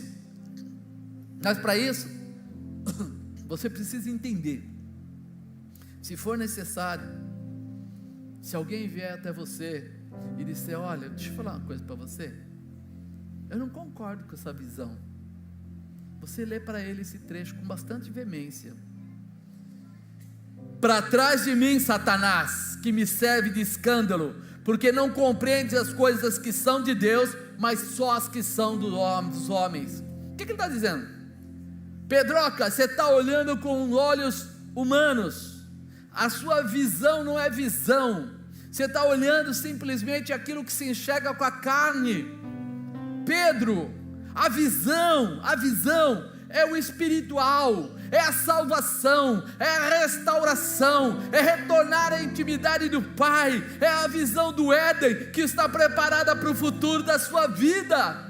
Mas para isso, você precisa entender, se for necessário, se alguém vier até você e disser: olha, deixa eu falar uma coisa para você, eu não concordo com essa visão. Você lê para ele esse trecho com bastante veemência: para trás de mim, Satanás, que me serve de escândalo, porque não compreende as coisas que são de Deus, mas só as que são dos homens. O que ele está dizendo? Pedroca, você está olhando com olhos humanos, a sua visão não é visão, você está olhando simplesmente aquilo que se enxerga com a carne. Pedro, A visão é o espiritual, é a salvação, é a restauração, é retornar à intimidade do Pai, é a visão do Éden que está preparada para o futuro da sua vida.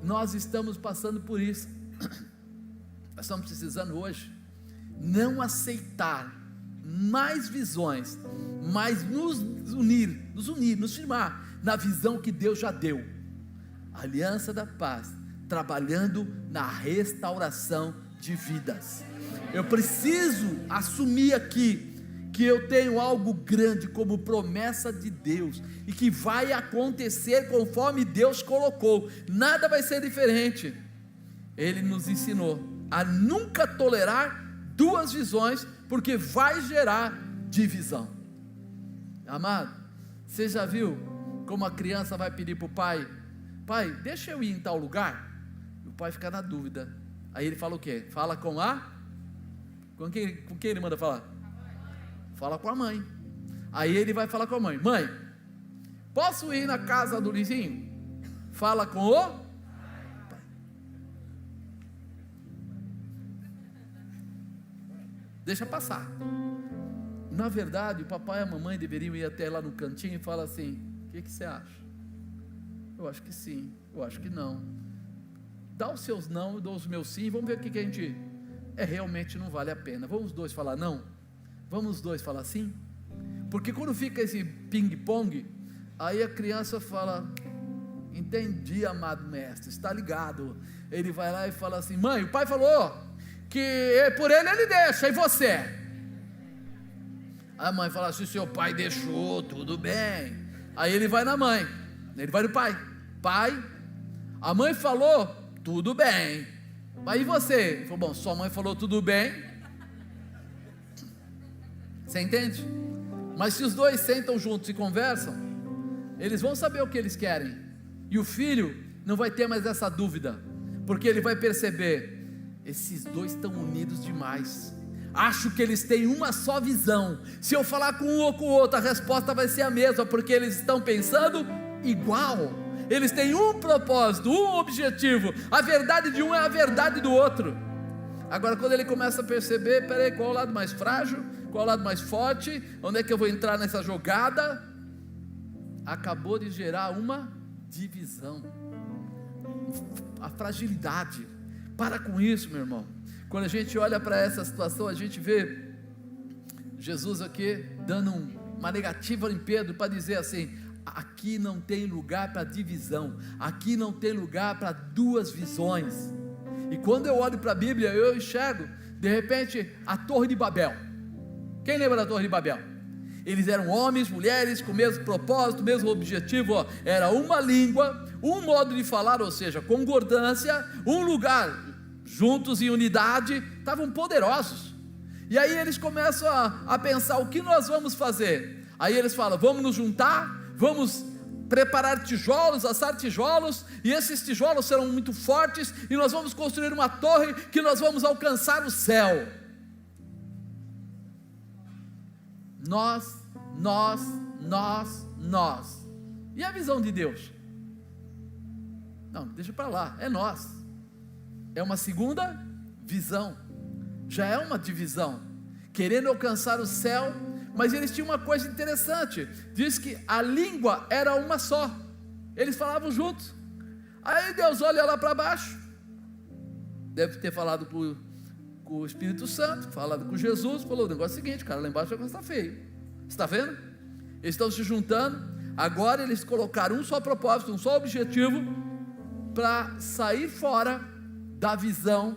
Nós estamos passando por isso. Nós estamos precisando hoje não aceitar mais visões, mas nos firmar na visão que Deus já deu. A aliança da paz, trabalhando na restauração de vidas. Eu preciso assumir aqui que eu tenho algo grande como promessa de Deus, e que vai acontecer conforme Deus colocou, nada vai ser diferente. Ele nos ensinou a nunca tolerar duas visões, porque vai gerar divisão. Amado, você já viu como a criança vai pedir para o pai: pai, deixa eu ir em tal lugar? E o pai fica na dúvida. Aí ele fala o quê? Fala com quem ele manda falar? Fala com a mãe. Aí ele vai falar com a mãe: mãe, posso ir na casa do Lizinho? Fala com o pai. Deixa passar. Na verdade, o papai e a mamãe deveriam ir até lá no cantinho e falar assim: o que você acha? Eu acho que sim, eu acho que não. Dá os seus não, eu dou os meus sim, vamos ver o que a gente realmente não vale a pena. Vamos os dois falar não? Vamos os dois falar sim? Porque quando fica esse ping-pong, aí a criança fala: entendi, amado mestre, está ligado. Ele vai lá e fala assim: mãe, o pai falou que por ele deixa, e você? A mãe fala assim: seu pai deixou, tudo bem. Aí ele vai na mãe, ele vai no pai: pai, a mãe falou, tudo bem. Mas e você? Ele falou: bom, sua mãe falou tudo bem. Você entende? Mas se os dois sentam juntos e conversam, eles vão saber o que eles querem, e o filho não vai ter mais essa dúvida, porque ele vai perceber: esses dois estão unidos demais, acho que eles têm uma só visão. Se eu falar com um ou com o outro, a resposta vai ser a mesma, porque eles estão pensando igual, eles têm um propósito, um objetivo, a verdade de um é a verdade do outro. Agora, quando ele começa a perceber: peraí, qual é o lado mais frágil, qual é o lado mais forte, onde é que eu vou entrar nessa jogada? Acabou de gerar uma divisão, a fragilidade. Para com isso, meu irmão. Quando a gente olha para essa situação, a gente vê Jesus aqui dando uma negativa em Pedro, para dizer assim: aqui não tem lugar para divisão, aqui não tem lugar para duas visões. E quando eu olho para a Bíblia, eu enxergo, de repente, a Torre de Babel. Quem lembra da Torre de Babel? Eles eram homens, mulheres, com o mesmo propósito, o mesmo objetivo, era uma língua, um modo de falar, ou seja, concordância, um lugar, juntos em unidade, estavam poderosos. E aí eles começam a pensar: o que nós vamos fazer? Aí eles falam: vamos nos juntar, vamos preparar tijolos, assar tijolos, e esses tijolos serão muito fortes, e nós vamos construir uma torre que nós vamos alcançar o céu. Nós. E a visão de Deus? Não, deixa para lá, é nós. É uma segunda visão, já é uma divisão, querendo alcançar o céu. Mas eles tinham uma coisa interessante, diz que a língua era uma só, eles falavam juntos. Aí Deus olha lá para baixo, deve ter falado com o Espírito Santo, falado com Jesus, falou: o negócio é o seguinte, cara, lá embaixo a coisa está feio, você está vendo? Eles estão se juntando, agora eles colocaram um só propósito, um só objetivo, para sair fora da visão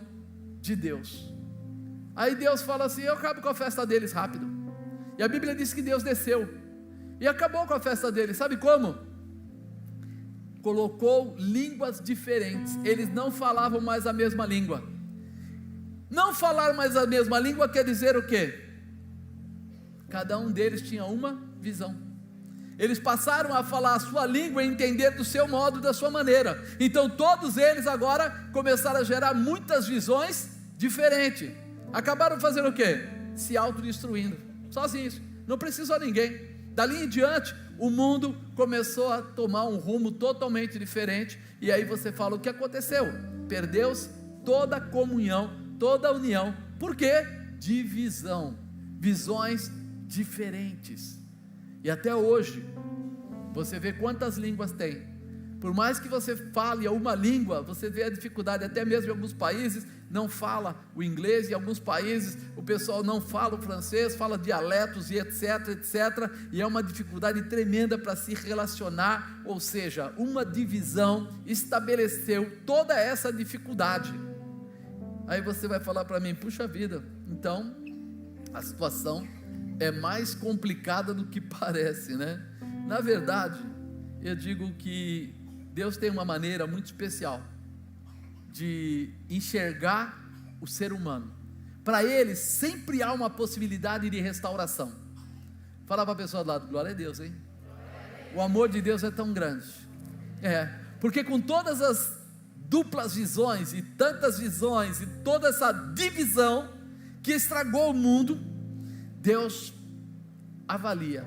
de Deus. Aí Deus fala assim: eu acabo com a festa deles rápido. E a Bíblia diz que Deus desceu e acabou com a festa deles. Sabe como? Colocou línguas diferentes. Eles não falavam mais a mesma língua. Não falar mais a mesma língua quer dizer o quê? Cada um deles tinha uma visão. Eles passaram a falar a sua língua e entender do seu modo, da sua maneira. Então todos eles agora começaram a gerar muitas visões diferentes. Acabaram fazendo o quê? Se autodestruindo, sozinhos, não precisou ninguém. Dali em diante o mundo começou a tomar um rumo totalmente diferente, e aí você fala, o que aconteceu? Perdeu-se toda a comunhão, toda a união. Por quê? Divisão, visões diferentes. E até hoje, você vê quantas línguas tem. Por mais que você fale uma língua, você vê a dificuldade, até mesmo em alguns países não fala o inglês, em alguns países o pessoal não fala o francês, fala dialetos e etc, etc, e é uma dificuldade tremenda para se relacionar, ou seja, uma divisão estabeleceu toda essa dificuldade. Aí você vai falar para mim, puxa vida, então a situação é mais complicada do que parece, né? Na verdade, eu digo que Deus tem uma maneira muito especial de enxergar o ser humano. Para Ele sempre há uma possibilidade de restauração. Fala para a pessoa do lado, glória a Deus, hein? O amor de Deus é tão grande. Porque com todas as duplas visões e tantas visões e toda essa divisão que estragou o mundo, Deus avalia.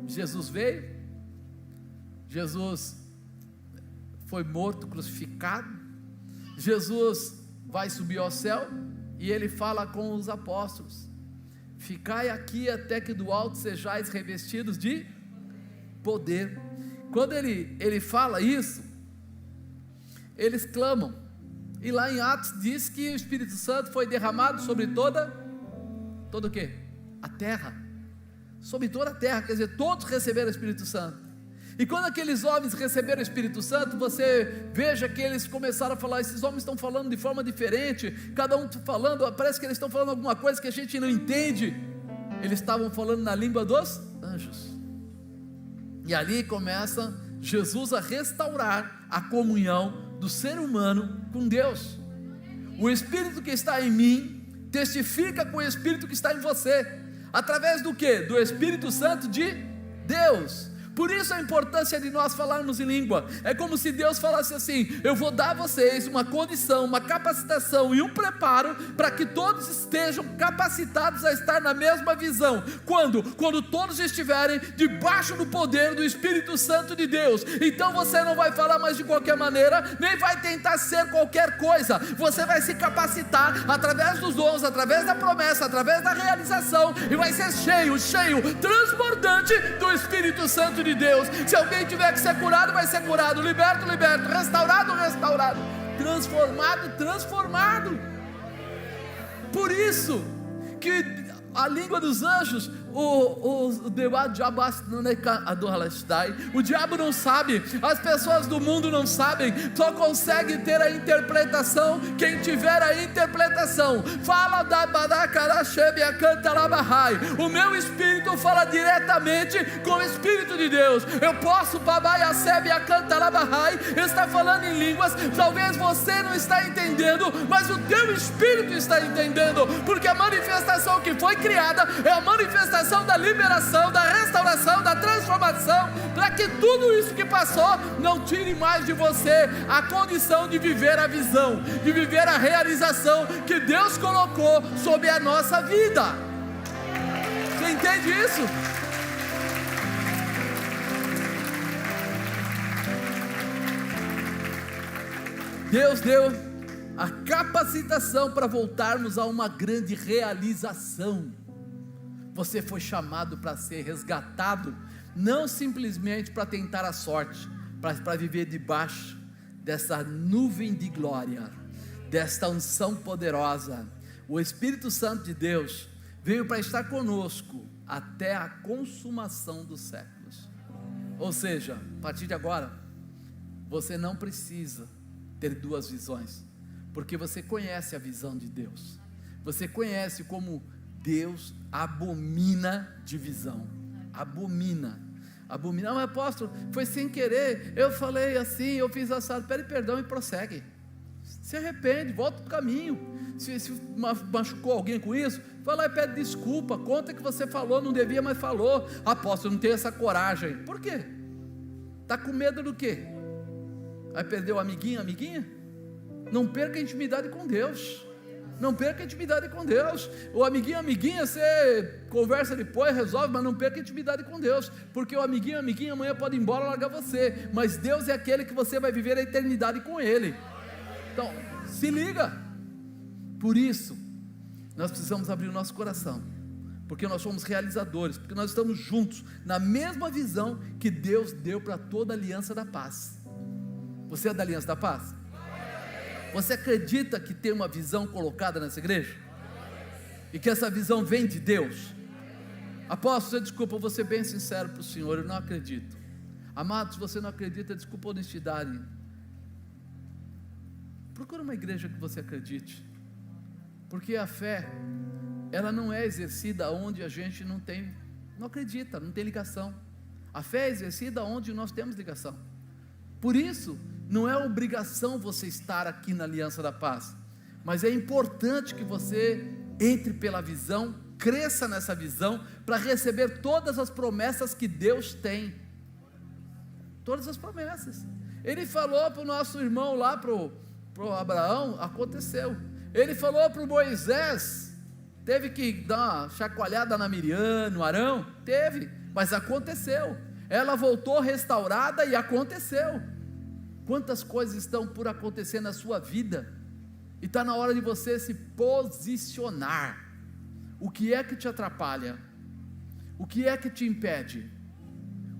Jesus veio, Jesus foi morto, crucificado, Jesus vai subir ao céu, e Ele fala com os apóstolos, ficai aqui até que do alto sejais revestidos de poder. Quando ele fala isso, eles clamam, e lá em Atos diz que o Espírito Santo foi derramado sobre todo o quê? A terra, sobre toda a terra, quer dizer, todos receberam o Espírito Santo. E quando aqueles homens receberam o Espírito Santo, você veja que eles começaram a falar, esses homens estão falando de forma diferente, cada um falando, parece que eles estão falando alguma coisa que a gente não entende. Eles estavam falando na língua dos anjos, e ali começa Jesus a restaurar a comunhão do ser humano com Deus. O Espírito que está em mim testifica com o Espírito que está em você, através do que? Do Espírito Santo de Deus. Por isso a importância de nós falarmos em língua. É como se Deus falasse assim, eu vou dar a vocês uma condição, uma capacitação e um preparo, para que todos estejam capacitados a estar na mesma visão. Quando todos estiverem debaixo do poder do Espírito Santo de Deus. Então você não vai falar mais de qualquer maneira, nem vai tentar ser qualquer coisa. Você vai se capacitar através dos dons, através da promessa, através da realização, e vai ser cheio, transbordante do Espírito Santo de Deus. Se alguém tiver que ser curado, vai ser curado, liberto, restaurado, transformado. Por isso que a língua dos anjos, o diabo não sabe, as pessoas do mundo não sabem, só consegue ter a interpretação quem tiver a interpretação. Fala da Badakarashebia Cantalabahai. O meu espírito fala diretamente com o Espírito de Deus. Eu posso Babaiasebia Cantalabahai estar falando em línguas, talvez você não está entendendo, mas o teu espírito está entendendo, porque a manifestação que foi criada é a manifestação da liberação, da restauração, da transformação, para que tudo isso que passou não tire mais de você a condição de viver a visão, de viver a realização que Deus colocou sobre a nossa vida. Você entende isso? Deus deu a capacitação para voltarmos a uma grande realização. Você foi chamado para ser resgatado, não simplesmente para tentar a sorte, para viver debaixo dessa nuvem de glória, desta unção poderosa. O Espírito Santo de Deus veio para estar conosco até a consumação dos séculos. Ou seja, a partir de agora, você não precisa ter duas visões, porque você conhece a visão de Deus, você conhece como Deus abomina divisão, abomina, mas apóstolo, foi sem querer, eu falei assim, eu fiz assado, pede perdão e prossegue, se arrepende, volta para o caminho. Se machucou alguém com isso, vai lá e pede desculpa, conta que você falou, não devia, mas falou. Apóstolo, não tem essa coragem, por quê? Está com medo do quê? Vai perder o amiguinho, amiguinha? Não perca a intimidade com Deus. Não perca a intimidade com Deus. O amiguinho, amiguinha, você conversa depois, resolve, mas não perca a intimidade com Deus, porque o amiguinho, amiguinha, amanhã pode ir embora e largar você, mas Deus é aquele que você vai viver a eternidade com Ele. Então, se liga. Por isso, nós precisamos abrir o nosso coração, porque nós somos realizadores, porque nós estamos juntos, na mesma visão que Deus deu para toda a aliança da paz. Você é da aliança da paz? Você acredita que tem uma visão colocada nessa igreja? E que essa visão vem de Deus? Apóstolo, desculpa, eu vou ser bem sincero para o senhor, eu não acredito. Amado, se você não acredita, desculpa a honestidade. Procura uma igreja que você acredite. Porque a fé, ela não é exercida onde a gente não acredita, não tem ligação. A fé é exercida onde nós temos ligação. Por isso, não é obrigação você estar aqui na Aliança da Paz, mas é importante que você entre pela visão, cresça nessa visão, para receber todas as promessas que Deus tem. Todas as promessas. Ele falou para o nosso irmão lá, para o Abraão, aconteceu. Ele falou para o Moisés, teve que dar uma chacoalhada na Miriam, no Arão, teve, mas aconteceu. Ela voltou restaurada e aconteceu. Quantas coisas estão por acontecer na sua vida, e está na hora de você se posicionar. O que é que te atrapalha? O que é que te impede?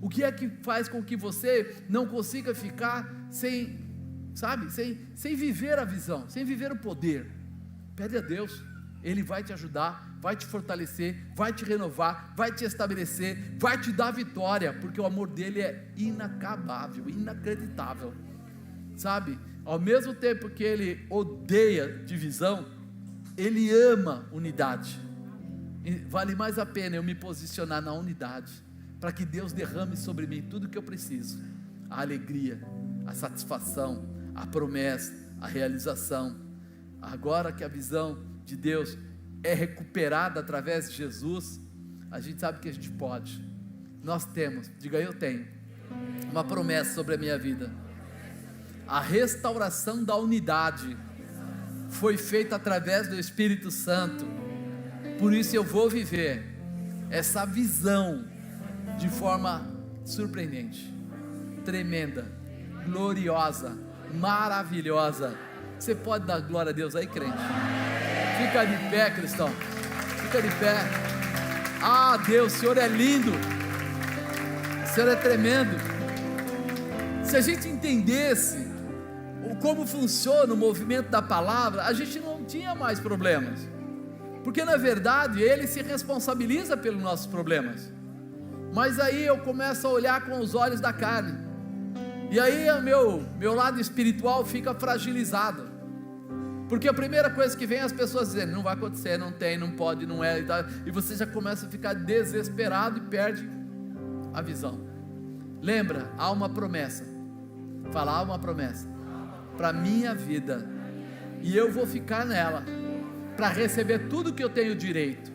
O que é que faz com que você não consiga ficar sem viver a visão, sem viver o poder? Pede a Deus, Ele vai te ajudar, vai te fortalecer, vai te renovar, vai te estabelecer, vai te dar vitória, porque o amor dele é inacabável, inacreditável. Sabe, ao mesmo tempo que Ele odeia divisão, Ele ama unidade. E vale mais a pena eu me posicionar na unidade, para que Deus derrame sobre mim tudo o que eu preciso: a alegria, a satisfação, a promessa, a realização. Agora que a visão de Deus é recuperada através de Jesus, a gente sabe que a gente pode. Nós temos, diga eu tenho, uma promessa sobre a minha vida. A restauração da unidade foi feita através do Espírito Santo. Por isso eu vou viver essa visão de forma surpreendente, tremenda, gloriosa, maravilhosa. Você pode dar glória a Deus aí, crente? Fica de pé, cristão, fica de pé. Ah, Deus, o Senhor é lindo, o Senhor é tremendo. Se a gente entendesse como funciona o movimento da palavra, a gente não tinha mais problemas, porque na verdade Ele se responsabiliza pelos nossos problemas. Mas aí eu começo a olhar com os olhos da carne, e aí o meu lado espiritual fica fragilizado, porque a primeira coisa que vem é as pessoas dizendo: não vai acontecer, não tem, não pode, não é, e você já começa a ficar desesperado e perde a visão. Lembra, há uma promessa, fala, há uma promessa para a minha vida, e eu vou ficar nela, para receber tudo que eu tenho direito.